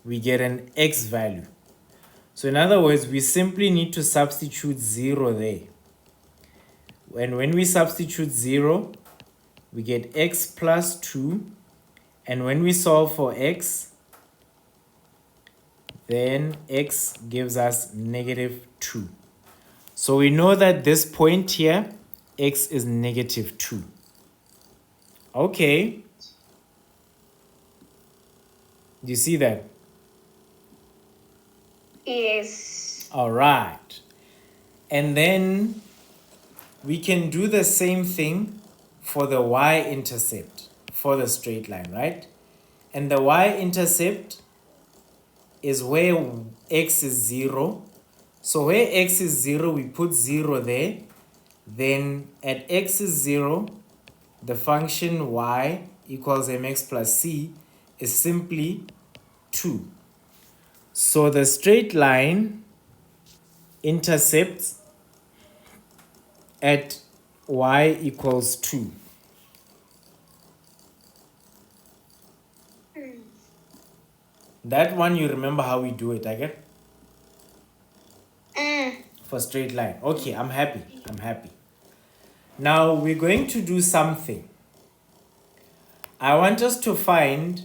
we get an x value. So in other words, we simply need to substitute 0 there. And when we substitute 0, we get x plus 2. And when we solve for x, then x gives us negative 2. So we know that this point here, x is negative 2. Okay. Do you see that? Yes. All right. And then we can do the same thing for the y-intercept for the straight line, right? And the y-intercept is where x is 0. So where x is 0, we put 0 there. Then at x is 0, the function y equals mx plus c is simply 2. So the straight line intercepts at y equals 2. That one, you remember how we do it, I get? For straight line. Okay, I'm happy. Now we're going to do something. I want us to find,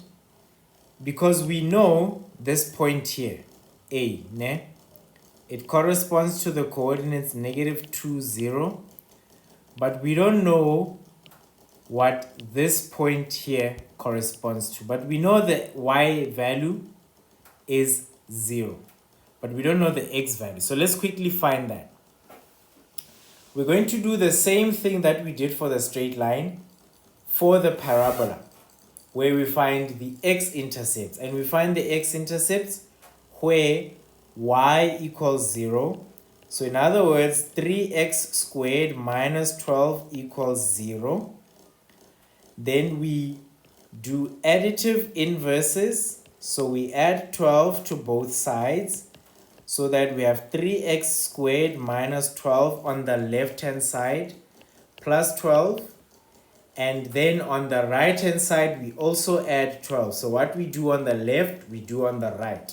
because we know this point here, A, ne? It corresponds to the coordinates negative 2, 0. but we don't know what this point here corresponds to. But we know the y value is 0, but we don't know the x value. So let's quickly find that. We're going to do the same thing that we did for the straight line for the parabola, where we find the x-intercepts. And we find the x-intercepts where y equals 0. So in other words, 3x squared minus 12 equals 0. Then we do additive inverses. So we add 12 to both sides, so that we have 3x squared minus 12 on the left hand side plus 12. And then on the right hand side, we also add 12. So what we do on the left, we do on the right.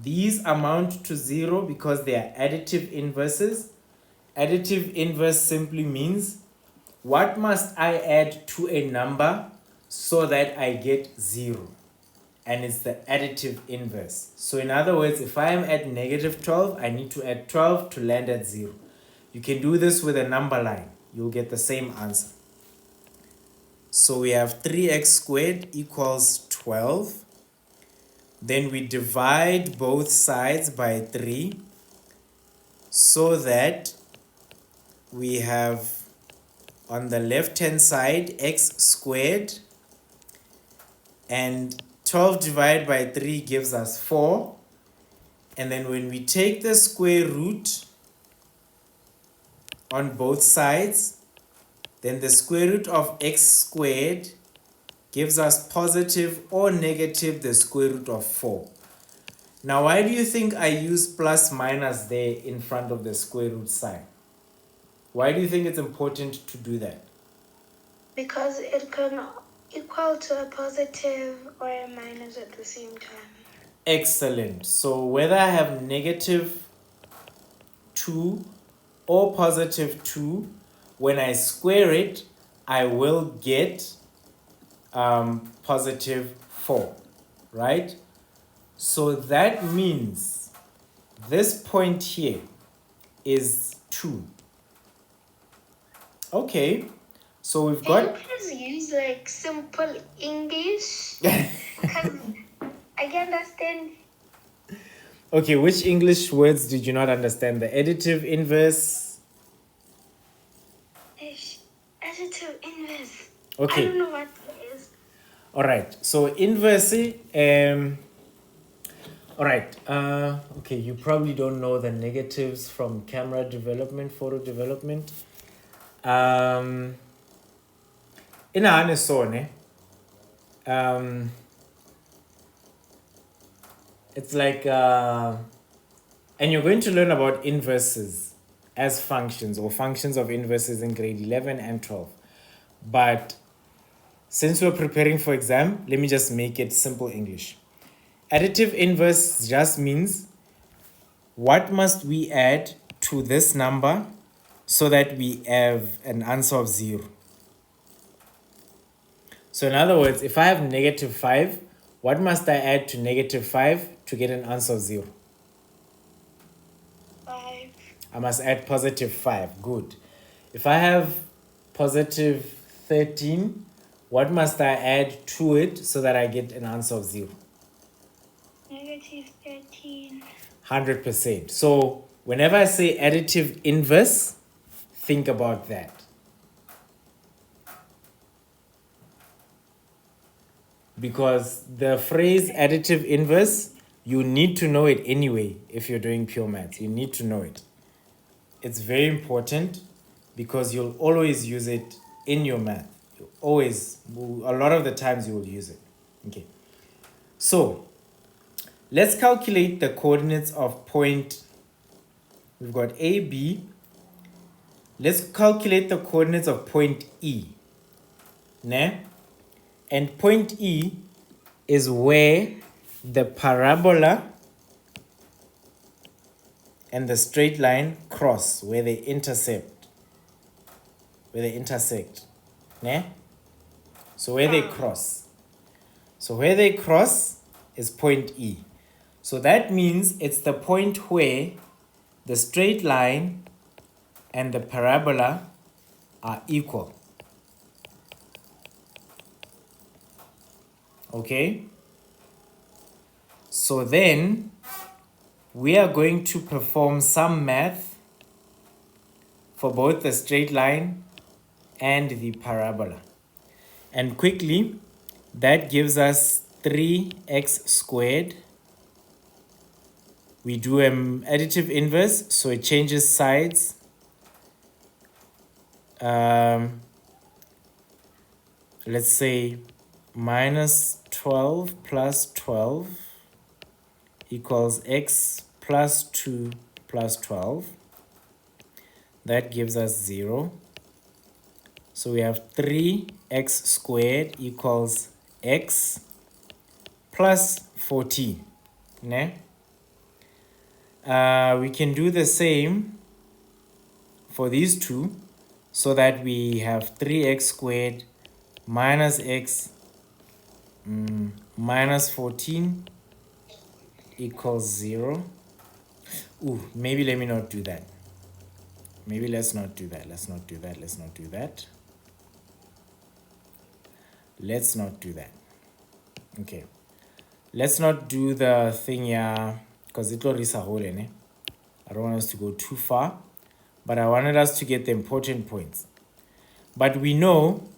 These amount to 0 because they are additive inverses. Additive inverse simply means, what must I add to a number so that I get 0? And it's the additive inverse. So in other words, if I am at negative 12, I need to add 12 to land at 0. You can do this with a number line. You'll get the same answer. So we have 3x squared equals 12. Then we divide both sides by 3, so that we have on the left hand side x squared, and 12 divided by 3 gives us 4. And then when we take the square root on both sides, then the square root of x squared gives us positive or negative the square root of 4. Now, why do you think I use plus minus there in front of the square root sign? Why do you think it's important to do that? Because it can equal to a positive or a minus at the same time. Excellent. So whether I have negative 2 or positive 2, when I square it, I will get positive 4, right? So that means this point here is 2. Okay, so we've got... Can you please use like simple English? Because I can understand. Okay, which English words did you not understand? The additive inverse? Additive inverse. Okay. I don't know what it is. All right, so inverse, all right, okay, you probably don't know the negatives from camera development, photo development. In a it's like, and you're going to learn about inverses as functions, or functions of inverses in grade 11 and 12. But since we're preparing for exam, let me just make it simple English. Additive inverse just means, what must we add to this number so that we have an answer of 0? So in other words, if I have negative 5, what must I add to negative 5 to get an answer of 0? 5. I must add positive 5. Good. If I have positive 13, what must I add to it so that I get an answer of 0? Negative 13. 100%. So whenever I say additive inverse, think about that. Because the phrase additive inverse, you need to know it anyway if you're doing pure maths. You need to know it. It's very important because you'll always use it in your math. You always, a lot of the times you will use it. Okay. So let's calculate the coordinates of point. We've got A, B. Let's calculate the coordinates of point E. Ne? And point E is where the parabola and the straight line cross, where they intersect. Ne? So where they cross. So where they cross is point E. So that means it's the point where the straight line and the parabola are equal. Okay? So then we are going to perform some math for both the straight line and the parabola. And quickly, that gives us 3x squared. We do an additive inverse, so it changes sides. Let's say minus 12 plus 12 equals x plus 2 plus 12. That gives us 0. So we have 3x squared equals x plus 14. Ne? We can do the same for these two, so that we have 3x squared minus x minus 14 equals 0. Ooh, maybe let me not do that. Maybe let's not do that. Let's not do that. Let's not do that. Let's not do that. Okay. Let's not do the thing here, because it will risk a hole in it. I don't want us to go too far, but I wanted us to get the important points. But we know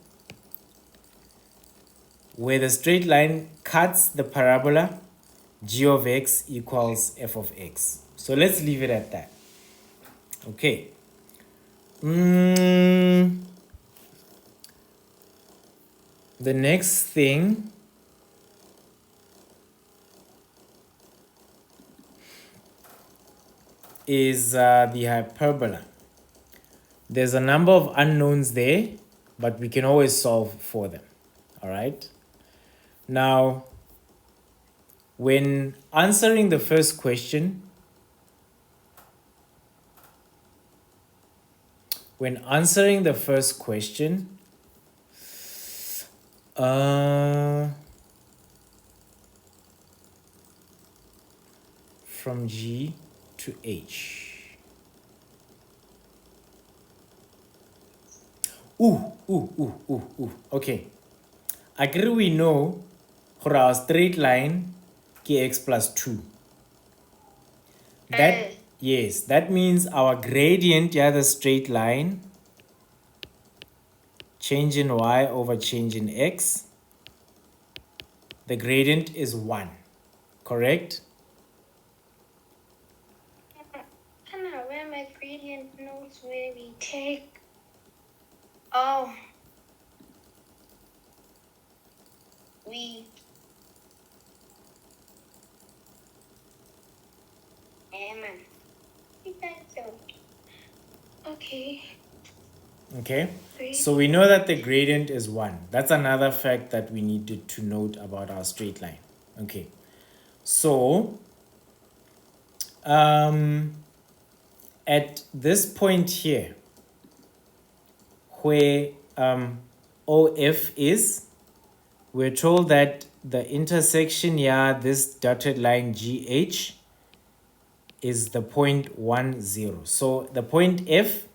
where the straight line cuts the parabola, g of x equals f of x. So let's leave it at that. Okay. The next thing is the hyperbola. There's a number of unknowns there, but we can always solve for them. All right. Now, when answering the first question, from G to H. Okay. Agree we know for our straight line kx plus 2. That yes, that means our gradient, the straight line, change in y over change in x, the gradient is 1, correct? Where my gradient notes where we take Okay, so we know that the gradient is 1. That's another fact that we needed to note about our straight line. Okay, so at this point here, where OF is, we're told that the intersection this dotted line GH is the point 1, 0. So the point F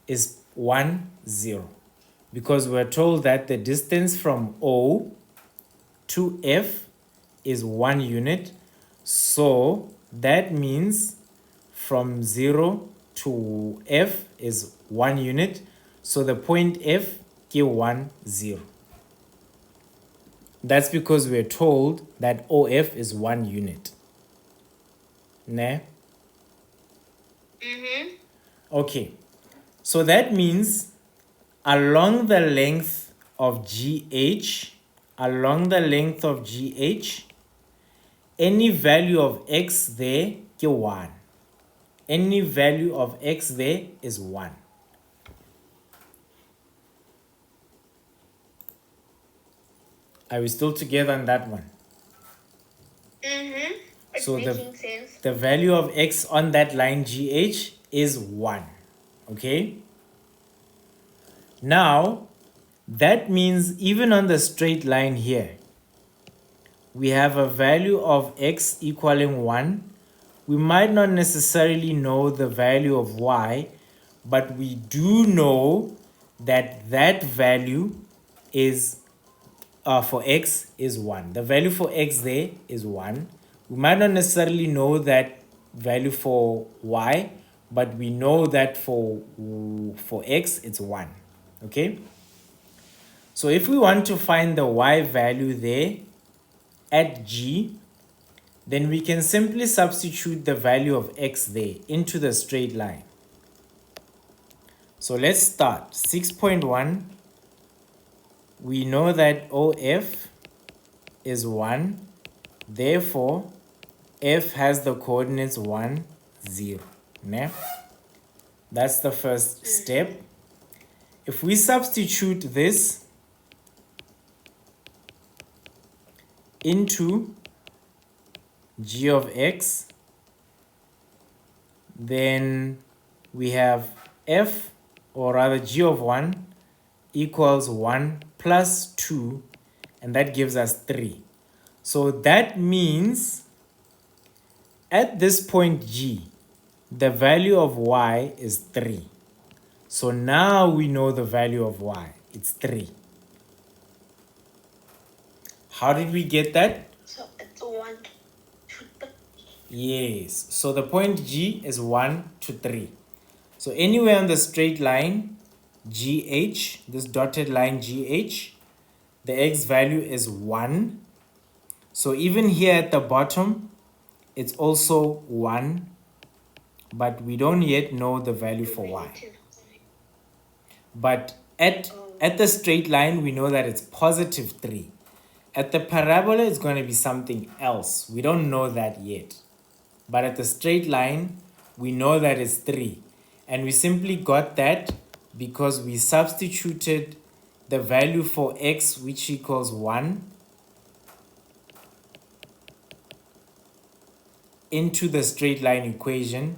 is 1, 0, because we're told that the distance from O to F is 1 unit. So that means from 0 to F is 1 unit. So the point F give 1, 0. That's because we're told that OF is 1 unit. Ne? Okay. So that means along the length of GH, any value of x there is 1. Any value of x there is 1. Are we still together on that one? So the value of x on that line GH is 1. Okay? Now, that means even on the straight line here, we have a value of x equaling 1. We might not necessarily know the value of y, but we do know that value is for x is 1. The value for x there is 1. We might not necessarily know that value for y, but we know that for x it's 1. Okay? So if we want to find the y value there at g, then we can simply substitute the value of x there into the straight line. So let's start. 6.1, we know that OF is 1. Therefore, F has the coordinates 1, 0. Ne? That's the first step. If we substitute this into g of x, then we have f, or rather g of 1, equals 1 plus 2, and that gives us 3. So that means at this point g, the value of y is 3. So now we know the value of y. It's 3. How did we get that? So it's 1 to 3. Yes. So the point G is 1 to 3. So anywhere on the straight line, GH, this dotted line GH, the x value is 1. So even here at the bottom, it's also 1. But we don't yet know the value for y. But at the straight line, we know that it's positive 3. At the parabola, it's going to be something else. We don't know that yet. But at the straight line, we know that it's 3. And we simply got that because we substituted the value for x, which equals 1, into the straight line equation,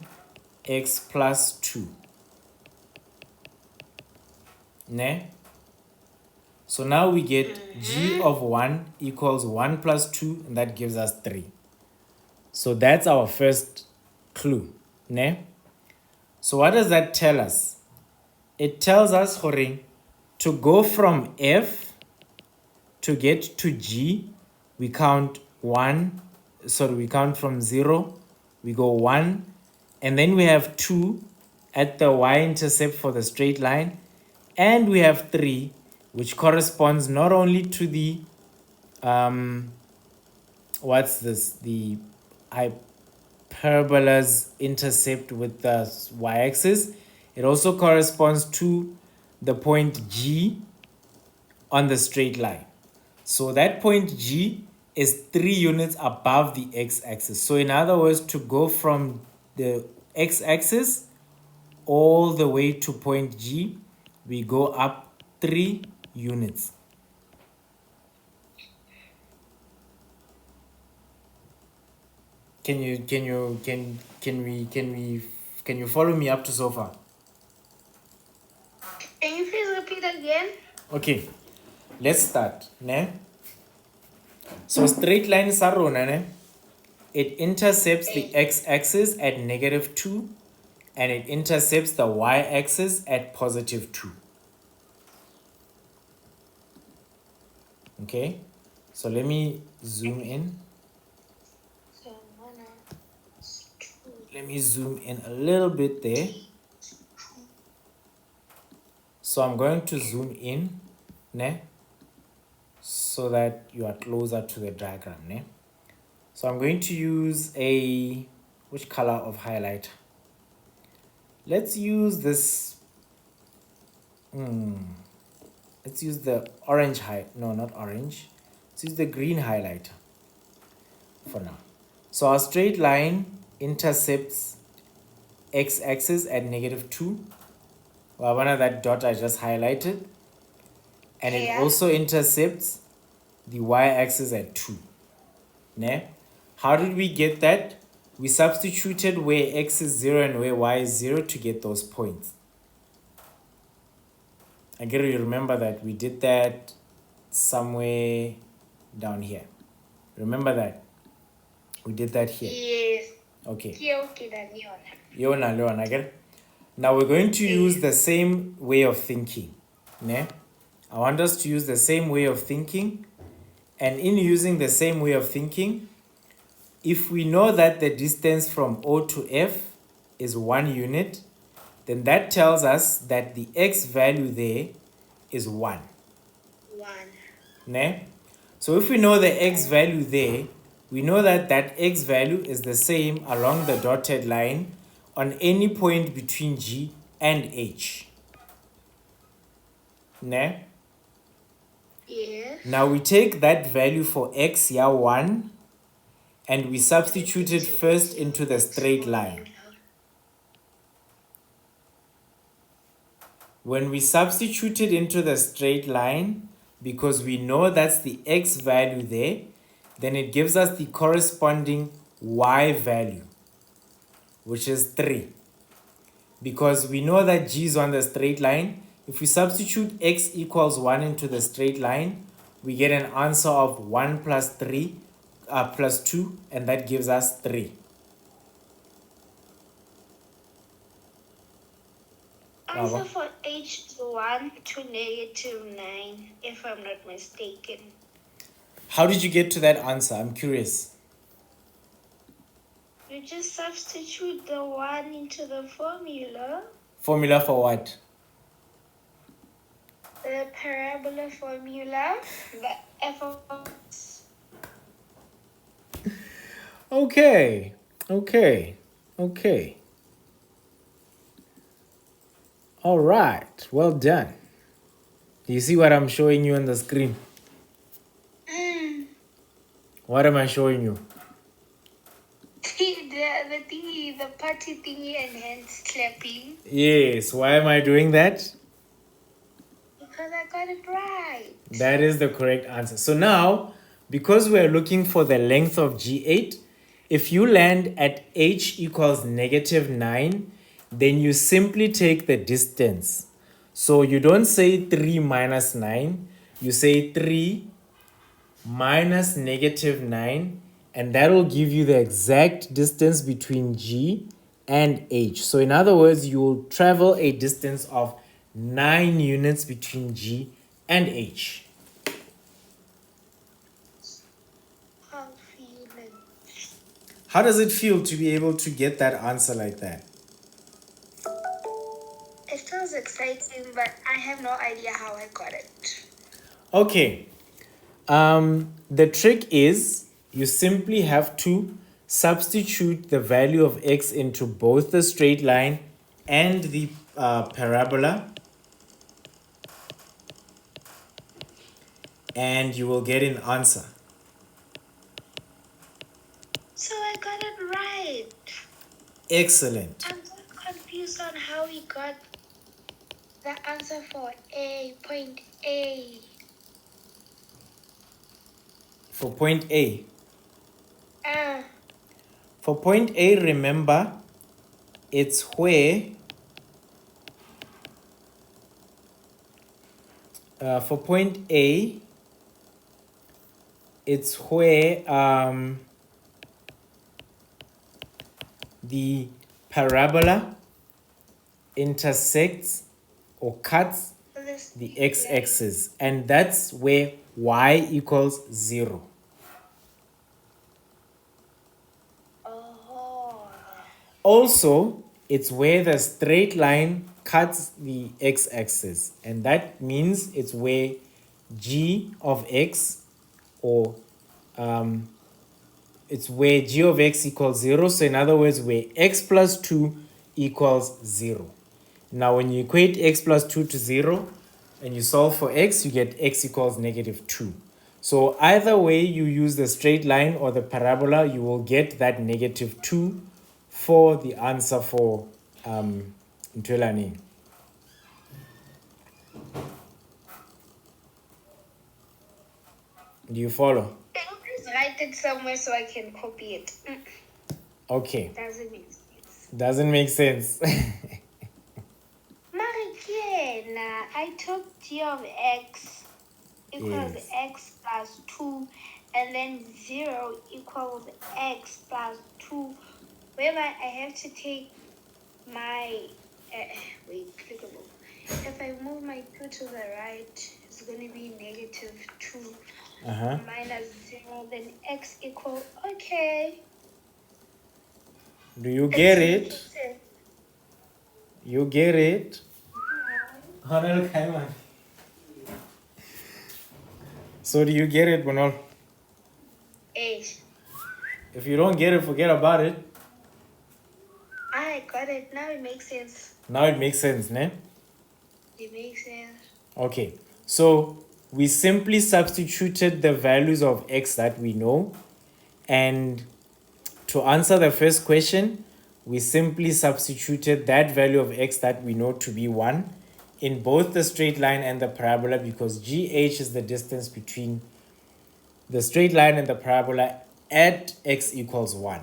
x plus 2. Ne? So now we get g of 1 equals 1 plus 2, and that gives us 3. So that's our first clue. Ne? So what does that tell us? It tells us to go from f to get to g, we count 1. Sorry, we count from 0. We go 1. And then we have 2 at the y-intercept for the straight line. And we have 3, which corresponds not only to the, what's this? The hyperbola's intercept with the y-axis. It also corresponds to the point G on the straight line. So that point G is 3 units above the x-axis. So in other words, to go from the x-axis all the way to point G, we go up 3 units. Can you follow me up to so far? Can you please repeat again? Okay, let's start. Ne? So straight line sa rona, ne? It intercepts the x-axis at -2, and it intercepts the y-axis at +2. Okay, so let me zoom in. Let me zoom in a little bit there. So I'm going to zoom in, ne? So that you are closer to the diagram, ne? So I'm going to use which color of highlighter? Let's use this, let's use the orange no, not orange. Let's use the green highlighter for now. So our straight line intercepts x-axis at -2. Well, one of that dot I just highlighted. And it also intercepts the y-axis at 2. Ne? How did we get that? We substituted where x is 0 and where y is 0 to get those points. I get you remember that we did that somewhere down here. Remember that? We did that here. Yes. Okay. Leona. Now we're going to use the same way of thinking. Ne? I want us to use the same way of thinking. And in using the same way of thinking, if we know that the distance from O to F is 1 unit, then that tells us that the x value there is 1. 1. Ne? So if we know the x value there, we know that that x value is the same along the dotted line on any point between G and H. Ne? Yes. Now we take that value for x, yeah, 1, and we substitute it first into the straight line. When we substitute it into the straight line, because we know that's the x value there, then it gives us the corresponding y value, which is 3. Because we know that G is on the straight line, if we substitute x equals 1 into the straight line, we get an answer of 1 plus 3 plus 2, and that gives us 3. Answer for H is 1 to -9, if I'm not mistaken. How did you get to that answer? I'm curious. You just substitute the 1 into the formula. Formula for what? The parabola formula, the f of x. Okay. All right, well done. Do you see what I'm showing you on the screen? What am I showing you? the thingy, the party thingy and hands clapping. Yes, why am I doing that? Because I got it right. That is the correct answer. So now, because we're looking for the length of G8, if you land at H equals -9, then you simply take the distance. So you don't say 3 minus 9, you say 3 minus -9, and that will give you the exact distance between G and H. So in other words, you will travel a distance of 9 units between G and H. I'm feeling. How does it feel to be able to get that answer like that? It feels exciting, but I have no idea how I got it. Okay. The trick is you simply have to substitute the value of x into both the straight line and the parabola, and you will get an answer. So I got it right. Excellent. I'm just confused on how we got the answer for point A. For point A. For point A, remember, it's where for point A, it's where the parabola intersects or cuts the x-axis, and that's where y equals 0. Also, it's where the straight line cuts the x-axis, and that means it's where g of x, or it's where g of x equals 0. So in other words, where x plus 2 equals 0. Now when you equate x plus 2 to 0 and you solve for x, you get x equals -2. So either way you use the straight line or the parabola, you will get that -2 for the answer for Ntwelane. Do you follow? Can you please write it somewhere so I can copy it? Okay. Doesn't make sense. Doesn't make sense. Marikiena, I took g of x equals Yes. x plus 2, and then 0 equals x plus 2, whereby I have to take my, wait, clickable. if I move my 2 to the right, it's going to be negative 2 minus 0, then x equal, okay. Do you get It's it? making sense. You get it? So do you get it, Bonol? 8. If you don't get it, forget about it. I got it. Now it makes sense. Now it makes sense, ne? It makes sense. Okay, so we simply substituted the values of x that we know, and to answer the first question, we simply substituted that value of x that we know to be 1 in both the straight line and the parabola, because GH is the distance between the straight line and the parabola at x equals 1.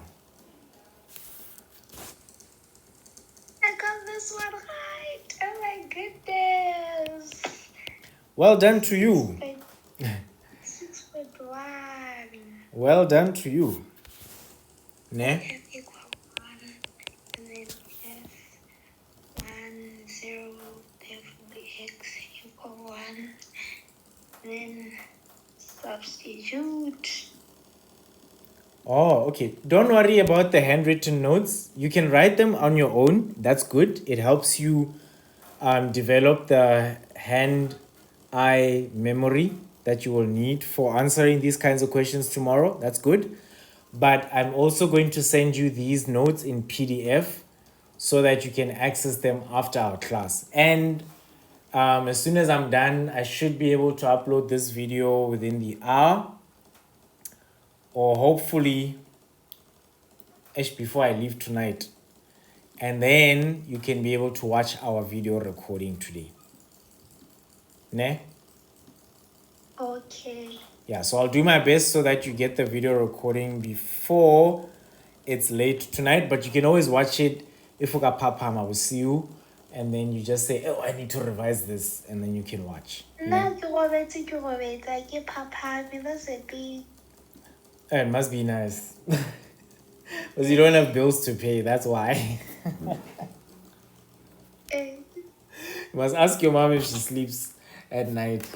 I got this one right. Oh my goodness. Well done to you. 6.1. Well done to you. Ne? F equal 1. And then F 1, 0. Therefore x equal 1. Then substitute. Oh, okay. Don't worry about the handwritten notes. You can write them on your own. That's good. It helps you develop the hand-eye memory that you will need for answering these kinds of questions tomorrow. That's good. But I'm also going to send you these notes in PDF so that you can access them after our class. And as soon as I'm done, I should be able to upload this video within the hour, or hopefully before I leave tonight. And then you can be able to watch our video recording today. Ne? Okay. Yeah, so I'll do my best so that you get the video recording before it's late tonight, but you can always watch it. If you got Papam, I will see you. And then you just say, oh, I need to revise this. And then you can watch. No, ke robetse, ke phaphameng, that's a big. It must be nice. Because you don't have bills to pay, that's why. You must ask your mom if she sleeps at night.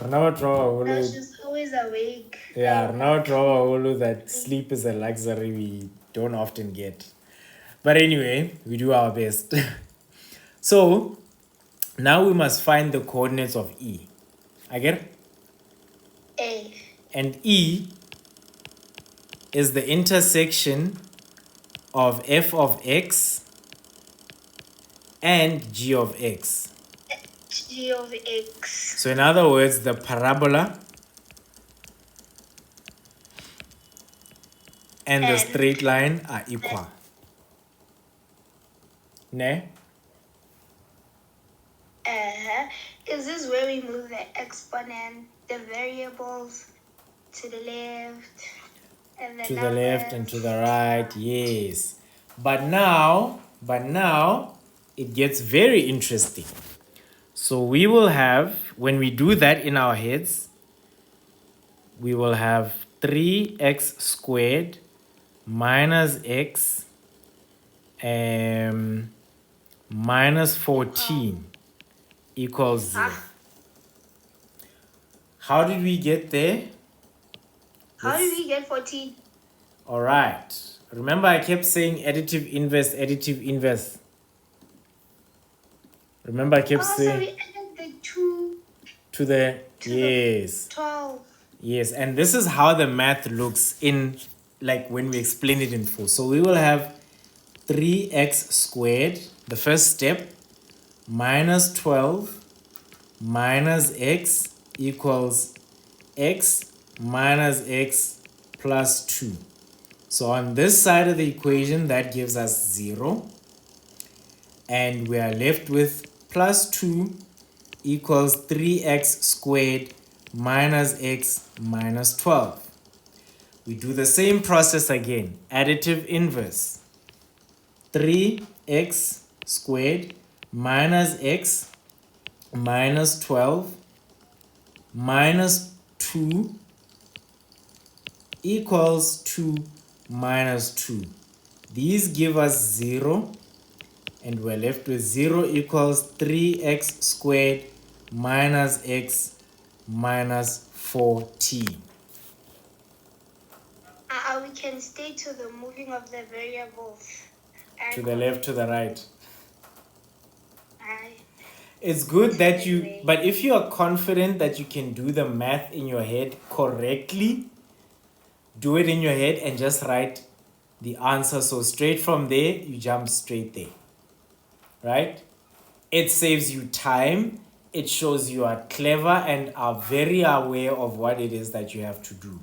No, she's always awake. Yeah, that sleep is a luxury we don't often get. But anyway, we do our best. So, now we must find the coordinates of E. I get it? A. And E is the intersection of f of x and g of x. G of x. So in other words, the parabola and the straight line are equal. Ne? Is this where we move the exponent, the variables to the left and the To the numbers? left and to the right, yes. But now it gets very interesting. So we will have, when we do that in our heads, we will have 3x squared minus x minus 14 equals 0. How did we get there? How did we get 14? All right. Remember I kept saying additive inverse. Remember I kept saying... So we added the 2 to the yes. 12. Yes, and this is how the math looks in, like, when we explain it in full. So we will have 3x squared, the first step, minus 12 minus x equals x minus x plus 2. So on this side of the equation, that gives us 0. And we are left with plus 2 equals 3x squared minus x minus 12. We do the same process again. Additive inverse. 3x squared minus x minus 12 minus 2 equals 2 minus 2. These give us 0, And we're left with 0 equals 3x squared minus x minus 4t. We can stay to the moving of the variables. To the left, to the right. Aye. It's good that you, but if you are confident that you can do the math in your head correctly, do it in your head and just write the answer. So straight from there, you jump straight there. Right? It saves you time. It shows you are clever and are very aware of what it is that you have to do.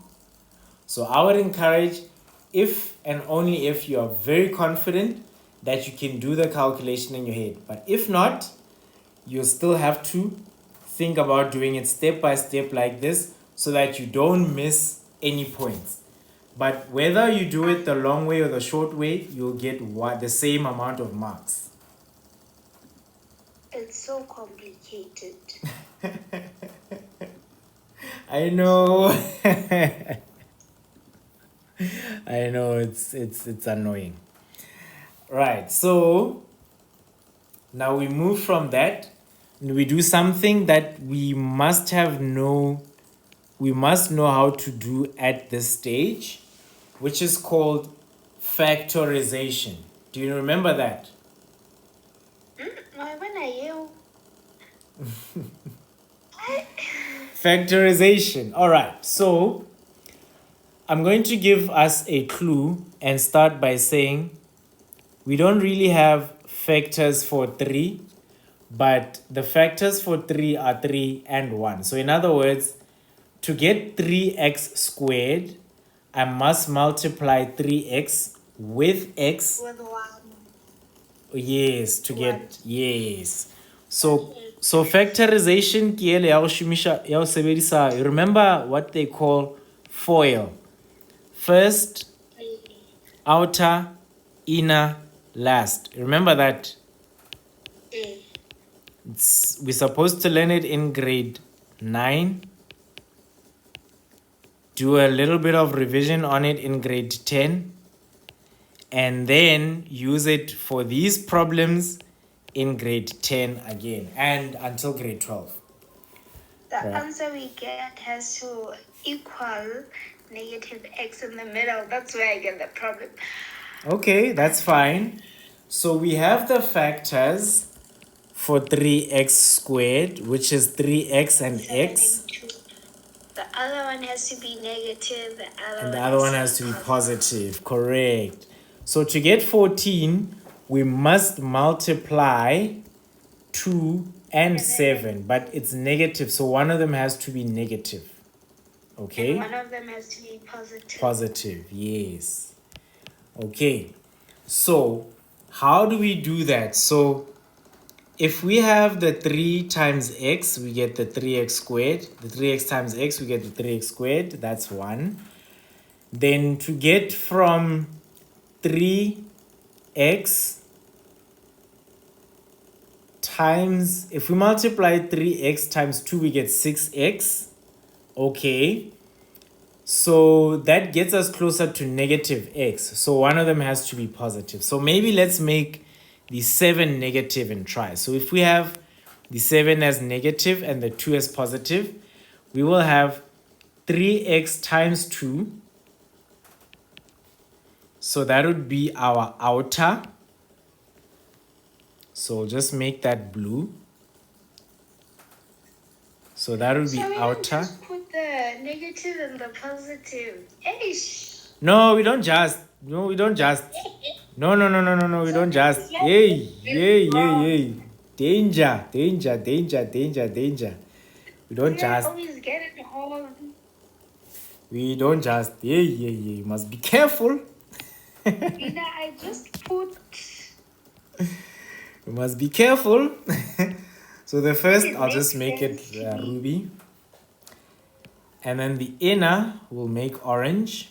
So I would encourage, if and only if you are very confident that you can do the calculation in your head. But if not, you still have to think about doing it step by step like this so that you don't miss any points. But whether you do it the long way or the short way, you'll get the same amount of marks. It's so complicated. I know. I know it's annoying. Right, so now we move from that and we do something that we must know how to do at this stage, which is called factorization. Do you remember that? When are you? Factorization. All right, so I'm going to give us a clue and start by saying we don't really have factors for 3, but the factors for 3 are 3 and 1. So in other words, to get 3x squared, I must multiply 3x with x. With 1. Yes, to get, yes. So factorization, you remember what they call FOIL. First, outer, inner, last. Remember that? We're supposed to learn it in grade 9. Do a little bit of revision on it in grade 10. And then use it for these problems in grade 10 again and until grade 12. The answer we get has to equal negative x in the middle. That's where I get the problem. Okay, that's fine. So we have the factors for 3x squared, which is 3x and x. The other one has to be negative. The other one has to be positive. Correct. So to get 14, we must multiply 2 and 7, but it's negative. So one of them has to be negative. Okay? And one of them has to be positive. Positive, yes. Okay. So how do we do that? So if we have the 3 times x, we get the 3x squared. The 3x times x, we get the 3x squared. That's 1. Then to get from 3x times, if we multiply 3x times 2, we get 6x. Okay. So that gets us closer to negative x. So one of them has to be positive. So maybe let's make the 7 negative and try. So if we have the 7 as negative and the 2 as positive, we will have 3x times 2. So that would be our outer. So just make that blue. So that would be outer. Just put the negative and the positive. Eish. No, we don't just. No, we don't just. No, we don't just. Yay. Danger. We don't just. Always get it home. We don't just. Yay. You must be careful. I just put. You must be careful. So the first, I'll just make it ruby. And then the inner, we'll make orange.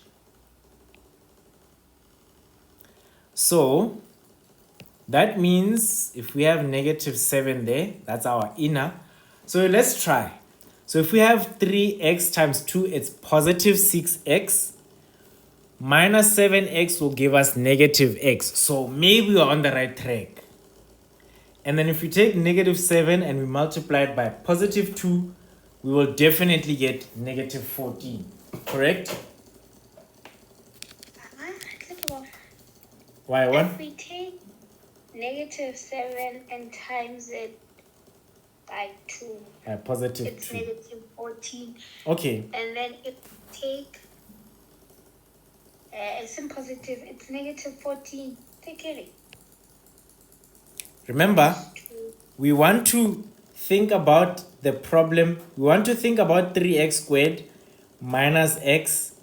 So that means if we have negative 7 there, that's our inner. So let's try. So if we have 3x times 2, it's positive 6x. Minus 7x will give us negative x. So maybe we're on the right track. And then if we take negative 7 and we multiply it by positive 2, we will definitely get negative 14. Correct? Why one? If we take negative 7 and times it by 2, By positive it's 2. negative 14. Okay. And then if we take it's in positive, it's negative 14. Take it. Remember, we want to think about the problem. We want to think about 3x squared minus x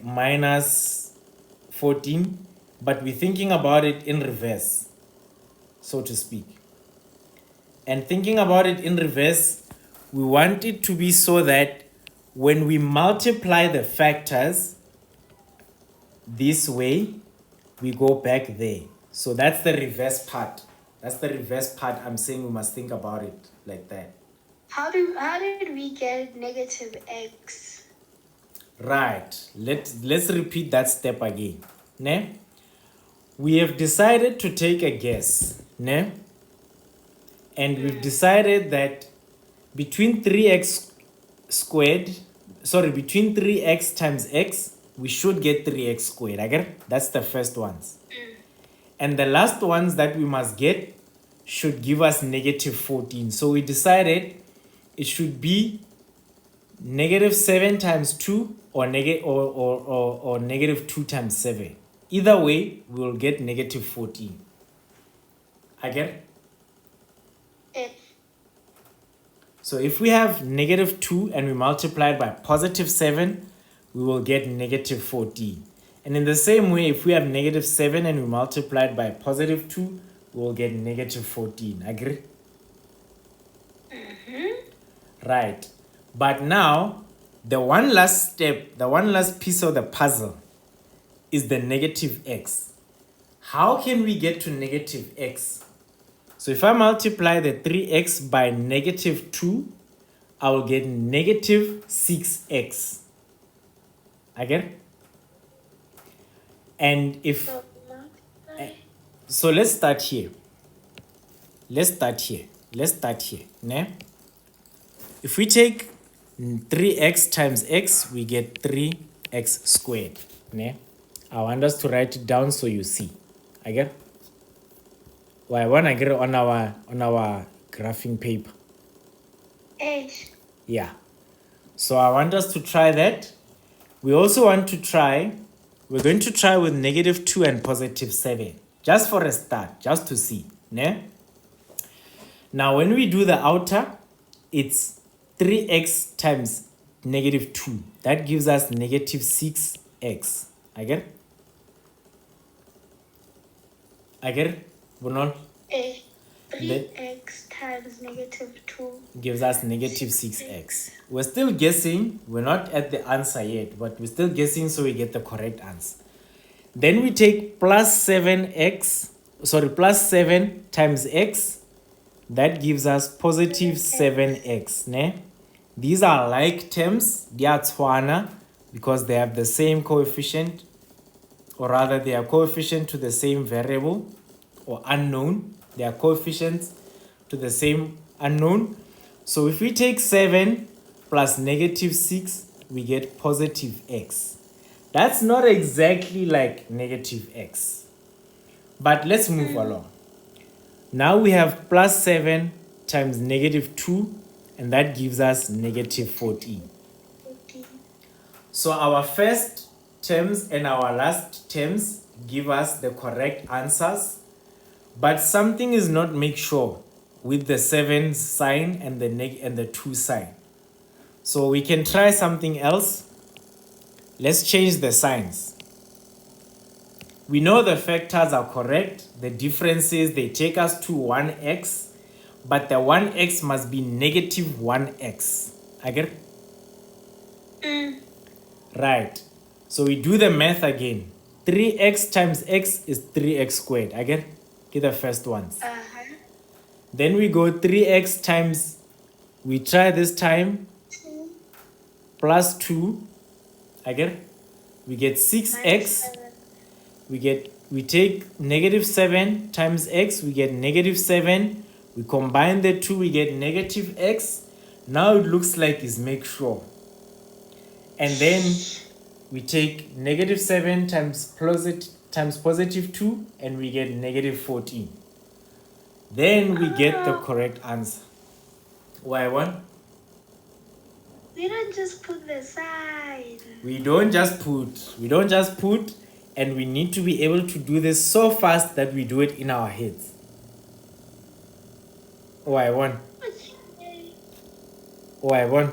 minus 14, but we're thinking about it in reverse, so to speak. And thinking about it in reverse, we want it to be so that when we multiply the factors this way, we go back there. So that's the reverse part. That's the reverse part. I'm saying we must think about it like that. How did we get negative x? Right. Let's repeat that step again. Ne? We have decided to take a guess. Ne? And we've decided that between 3x squared, between 3x times x, we should get 3x squared. Okay? That's the first ones. And the last ones that we must get should give us negative 14. So we decided it should be negative 7 times 2 or negative 2 times 7. Either way, we will get negative 14. Okay? So if we have negative 2 and we multiply it by positive 7, we will get negative 14. And in the same way, if we have negative 7 and we multiply it by positive 2, we will get negative 14. Agree? Right. But now, the one last step, the one last piece of the puzzle is the negative x. How can we get to negative x? So if I multiply the 3x by negative 2, I will get negative 6x. Again? And if... So let's start here. Ne? If we take 3x times x, we get 3x squared. Ne? I want us to write it down so you see. Again? Well, I want to get it on our graphing paper. Yeah. So I want us to try that. We also want to try, we're going to try with negative 2 and positive 7. Just for a start, just to see. Ne? Now when we do the outer, it's 3x times negative 2. That gives us negative 6x. Again? Bunol? 3x times negative 2 gives us negative 6x. We're still guessing. We're not at the answer yet, but we're still guessing so we get the correct answer. Then we take plus 7 times x. That gives us positive 7x. Ne? These are like terms. They are tshwana because they have the same coefficient, or rather they are coefficient to the same variable or unknown. They are coefficients to the same unknown. So if we take 7 plus negative 6, we get positive x. That's not exactly like negative x. But let's move along. Now we have plus 7 times negative 2, and that gives us negative 14. So our first terms and our last terms give us the correct answers, but something is not make sure with the 7 sign and the 2 sign. So we can try something else. Let's change the signs. We know the factors are correct. The difference is they take us to 1x, but the 1x must be negative 1x. Again? Right. So we do the math again. 3x times x is 3x squared. Again? Get the first ones. Then we go 3x times, we try this time, plus 2. Again? We get 6x. We we take negative 7 times x, we get negative 7. We combine the two, we get negative x. Now it looks like it's make sure. And then we take negative 7 times positive 2, and we get negative 14. Then we get the correct answer. Why one? We don't just put the sign. We don't just put, and we need to be able to do this so fast that we do it in our heads. Why one? Okay. Why one?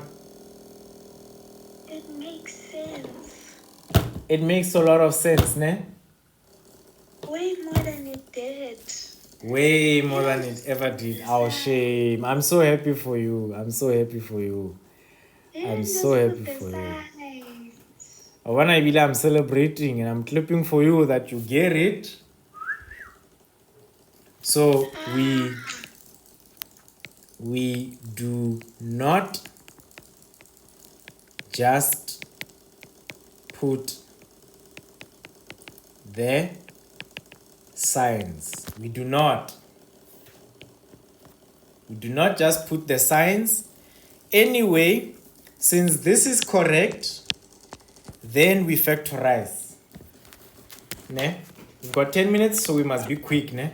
It makes sense. It makes a lot of sense, ne? Way more than it did. Way more than it ever did. Oh, shame. I'm so happy for you. I'm so happy for you. I'm so happy for you. When I believe I'm celebrating and I'm clapping for you that you get it. So we do not just put the signs. We do not just put the signs. Anyway, since this is correct, then we factorize. Ne? We've got 10 minutes, so we must be quick. Ne?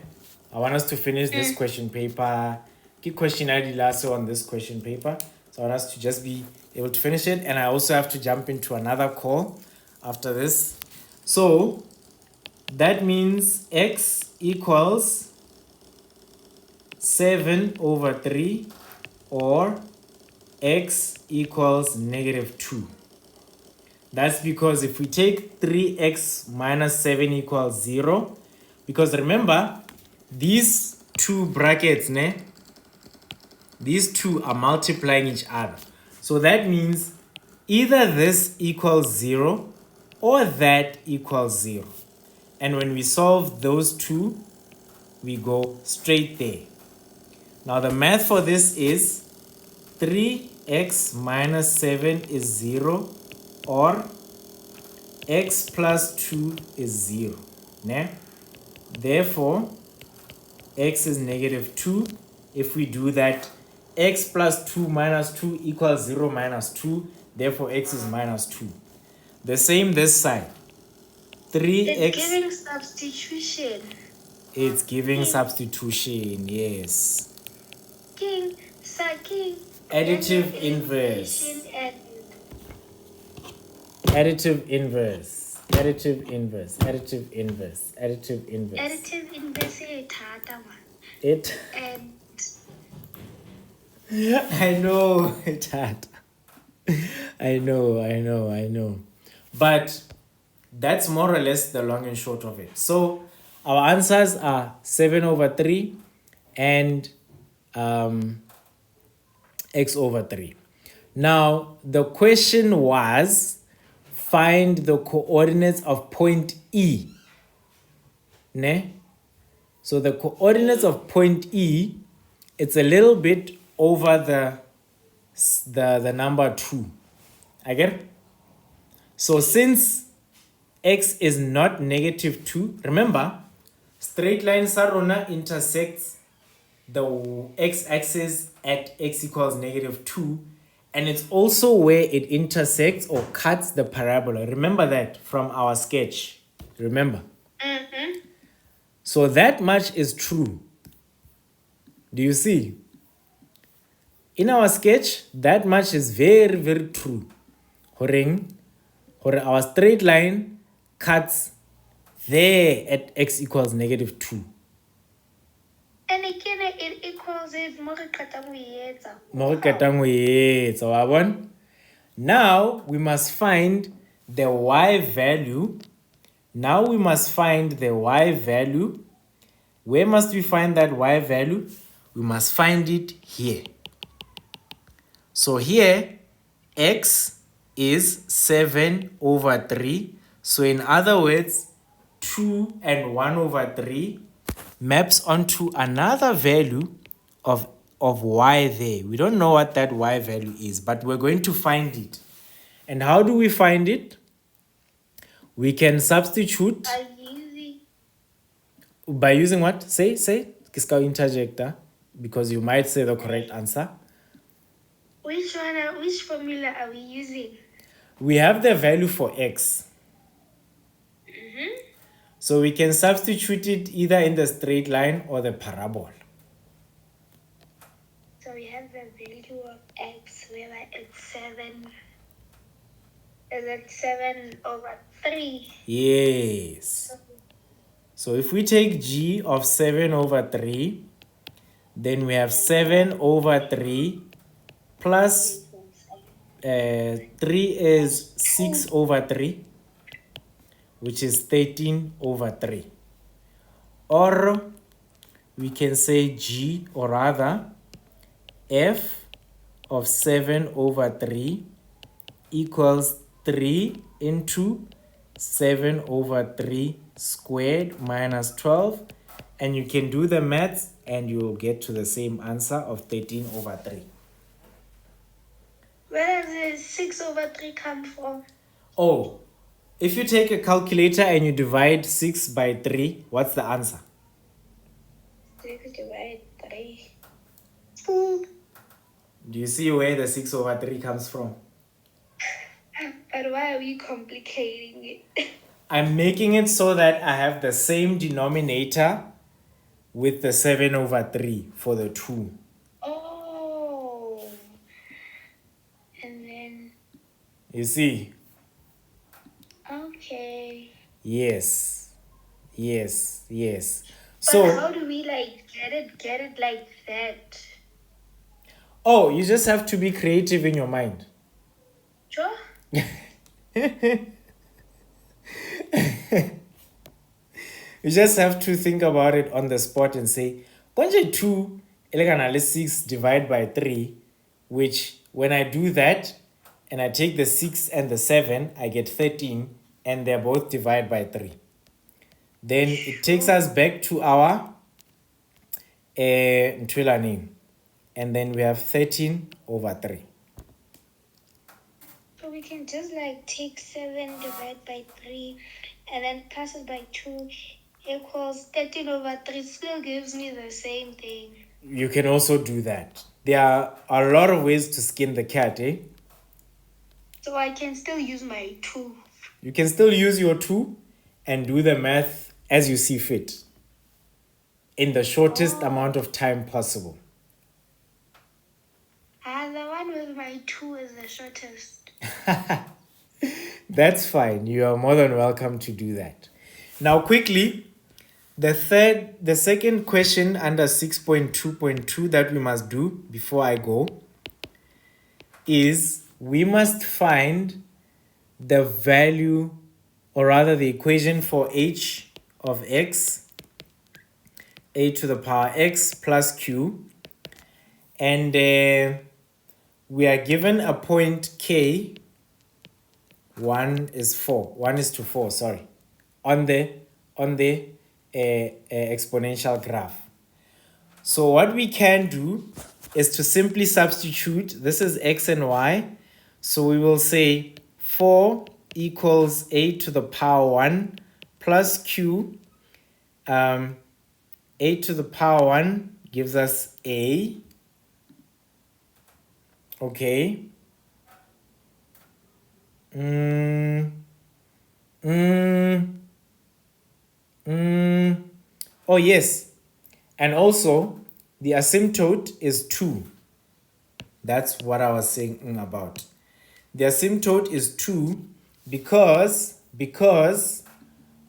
I want us to finish this question paper. Key question ID last on this question paper. So I want us to just be able to finish it. And I also have to jump into another call after this. So that means x equals 7 over 3 or x equals negative 2. That's because if we take 3x minus 7 equals 0, because remember, these two brackets, ne? These two are multiplying each other. So that means either this equals 0 or that equals 0. And when we solve those two, we go straight there. Now the math for this is 3x minus 7 is 0 or x plus 2 is 0. Ne? Therefore, x is negative 2. If we do that, x plus 2 minus 2 equals 0 minus 2. Therefore, x is minus 2. The same this side. 3x. It's giving substitution. It's giving substitution, yes. King. Additive inverse. Additive inverse. Additive inverse. Additive inverse. Additive inverse. Additive inverse It. And I know it's hard. I know. But that's more or less the long and short of it. So our answers are 7 over 3 and x over 3. Now, the question was, find the coordinates of point E. Ne? So the coordinates of point E, it's a little bit over the number 2. I get it? So since x is not negative 2, remember, straight line sarona intersects the x-axis at x equals negative 2, and it's also where it intersects or cuts the parabola. Remember that from our sketch. Remember? So that much is true. Do you see? In our sketch, that much is very, very true. Our straight line cuts there at x equals negative 2. And again, it equals it. Now we must find the y value. Where must we find that y value? We must find it here. So here, x is 7 over 3. So in other words, 2 and 1 over 3 maps onto another value of y there. We don't know what that y value is, but we're going to find it. And how do we find it? We can substitute. By using what? Say. Kiska interjector, because you might say the correct answer. Which formula are we using? We have the value for x. So we can substitute it either in the straight line or the parabola. So we have the value of x, where it's 7. Is it 7/3? Yes. So if we take g of 7/3, then we have 7/3 plus 3 is 6/3, which is 13/3. Or we can say g, or rather f of 7/3 equals 3 into 7/3 squared minus 12, and you can do the maths and you'll get to the same answer of 13/3. Where does the 6/3 come from? Oh, if you take a calculator and you divide 6 by 3, what's the answer? 6 divided 3. 2. Do you see where the 6/3 comes from? But why are we complicating it? I'm making it so that I have the same denominator with the 7/3 for the 2. Oh. And then, You see? okay. Yes. But So, how do we get it like that? oh, you just have to be creative in your mind. Sure. You just have to think about it on the spot and say, konje 2 eleganale 6 divide by 3, which when I do that and I take the 6 and the 7, I get 13, and they're both divided by 3. Then it takes us back to our ntwela name, and then we have 13/3. So we can just take 7 divided by 3 and then pass it by 2 equals 13/3. Still gives me the same thing. You can also do that. There are a lot of ways to skin the cat, eh? So I can still use my 2. You can still use your 2 and do the math as you see fit in the shortest amount of time possible. The one with my 2 is the shortest. That's fine. You are more than welcome to do that. Now, quickly, the second question under 6.2.2 that we must do before I go is we must find the value, or rather the equation for h of x, a to the power x plus q, and we are given a point k. 1 is to 4, sorry, on the exponential graph. So what we can do is to simply substitute. This is x and y, so we will say 4 equals a to the power 1 plus q. A to the power 1 gives us a. Okay. Oh, yes. And also, the asymptote is 2. That's what I was saying about. The asymptote is 2 because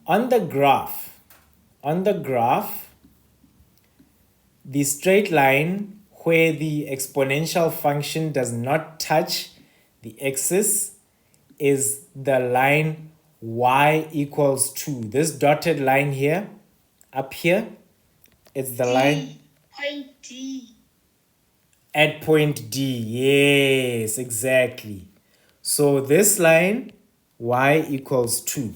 on the graph, the straight line where the exponential function does not touch the axis is the line y equals 2. This dotted line here, up here, it's the line Point D. at point D. Yes, exactly. So this line, y equals 2.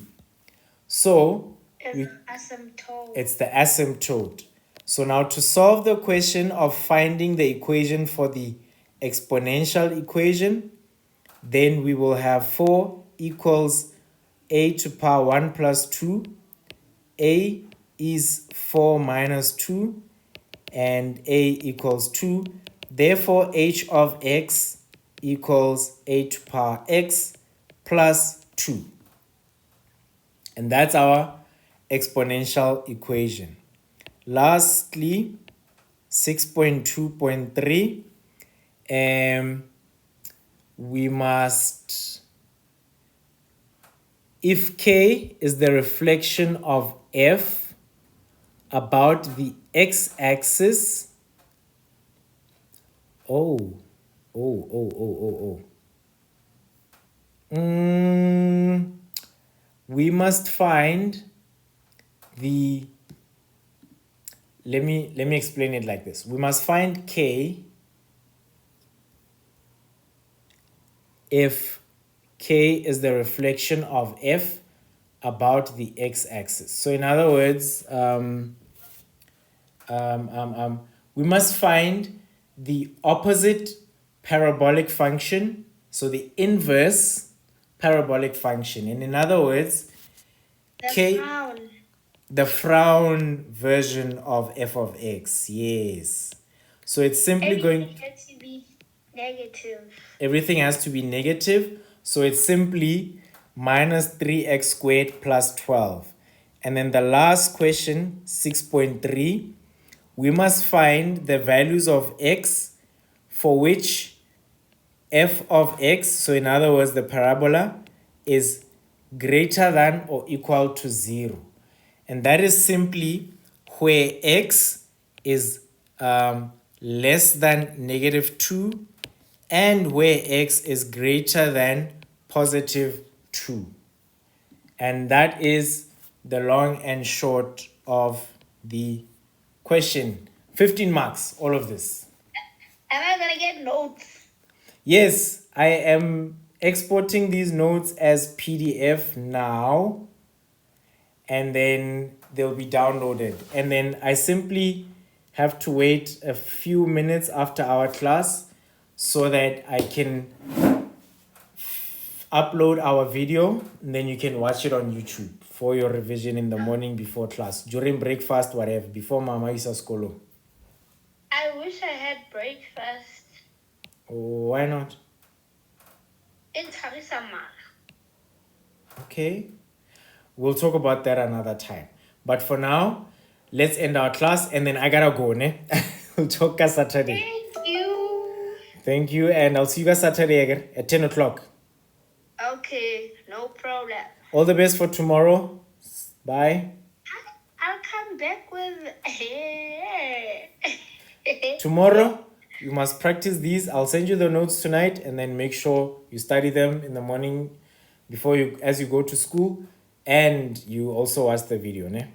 So it's the asymptote. So now to solve the question of finding the equation for the exponential equation, then we will have 4 equals a to power 1 plus 2, a is 4 minus 2 and a equals 2. Therefore, h of x equals a to power x plus 2. And that's our exponential equation. Lastly, 6.2.3, we must, if k is the reflection of f about the x-axis, we must find the, let me explain it like this. We must find k if k is the reflection of f about the x-axis. So in other words, we must find the opposite parabolic function, so the inverse parabolic function. And in other words, the frown version of f of x. Yes. So it's simply everything has to be negative. Everything has to be negative. So it's simply minus 3x squared plus 12. And then the last question, 6.3, we must find the values of x for which f of x, so in other words, the parabola, is greater than or equal to 0. And that is simply where x is less than negative 2 and where x is greater than positive 2. And that is the long and short of the question. 15 marks, all of this. Am I gonna get notes? Yes, I am exporting these notes as PDF now, and then they'll be downloaded. And then I simply have to wait a few minutes after our class so that I can upload our video, and then you can watch it on YouTube for your revision in the morning before class, during breakfast, whatever, before mama is at school. I wish I had breakfast. Why not? In Tarisamara. Okay, we'll talk about that another time. But for now, let's end our class, and then I gotta go, ne? We'll talk Saturday. Thank you. Thank you, and I'll see you guys Saturday again at 10 o'clock. Okay, no problem. All the best for tomorrow. Bye. I'll come back with... Tomorrow, you must practice these. I'll send you the notes tonight, and then make sure you study them in the morning before you, as you go to school, and you also watch the video, ne?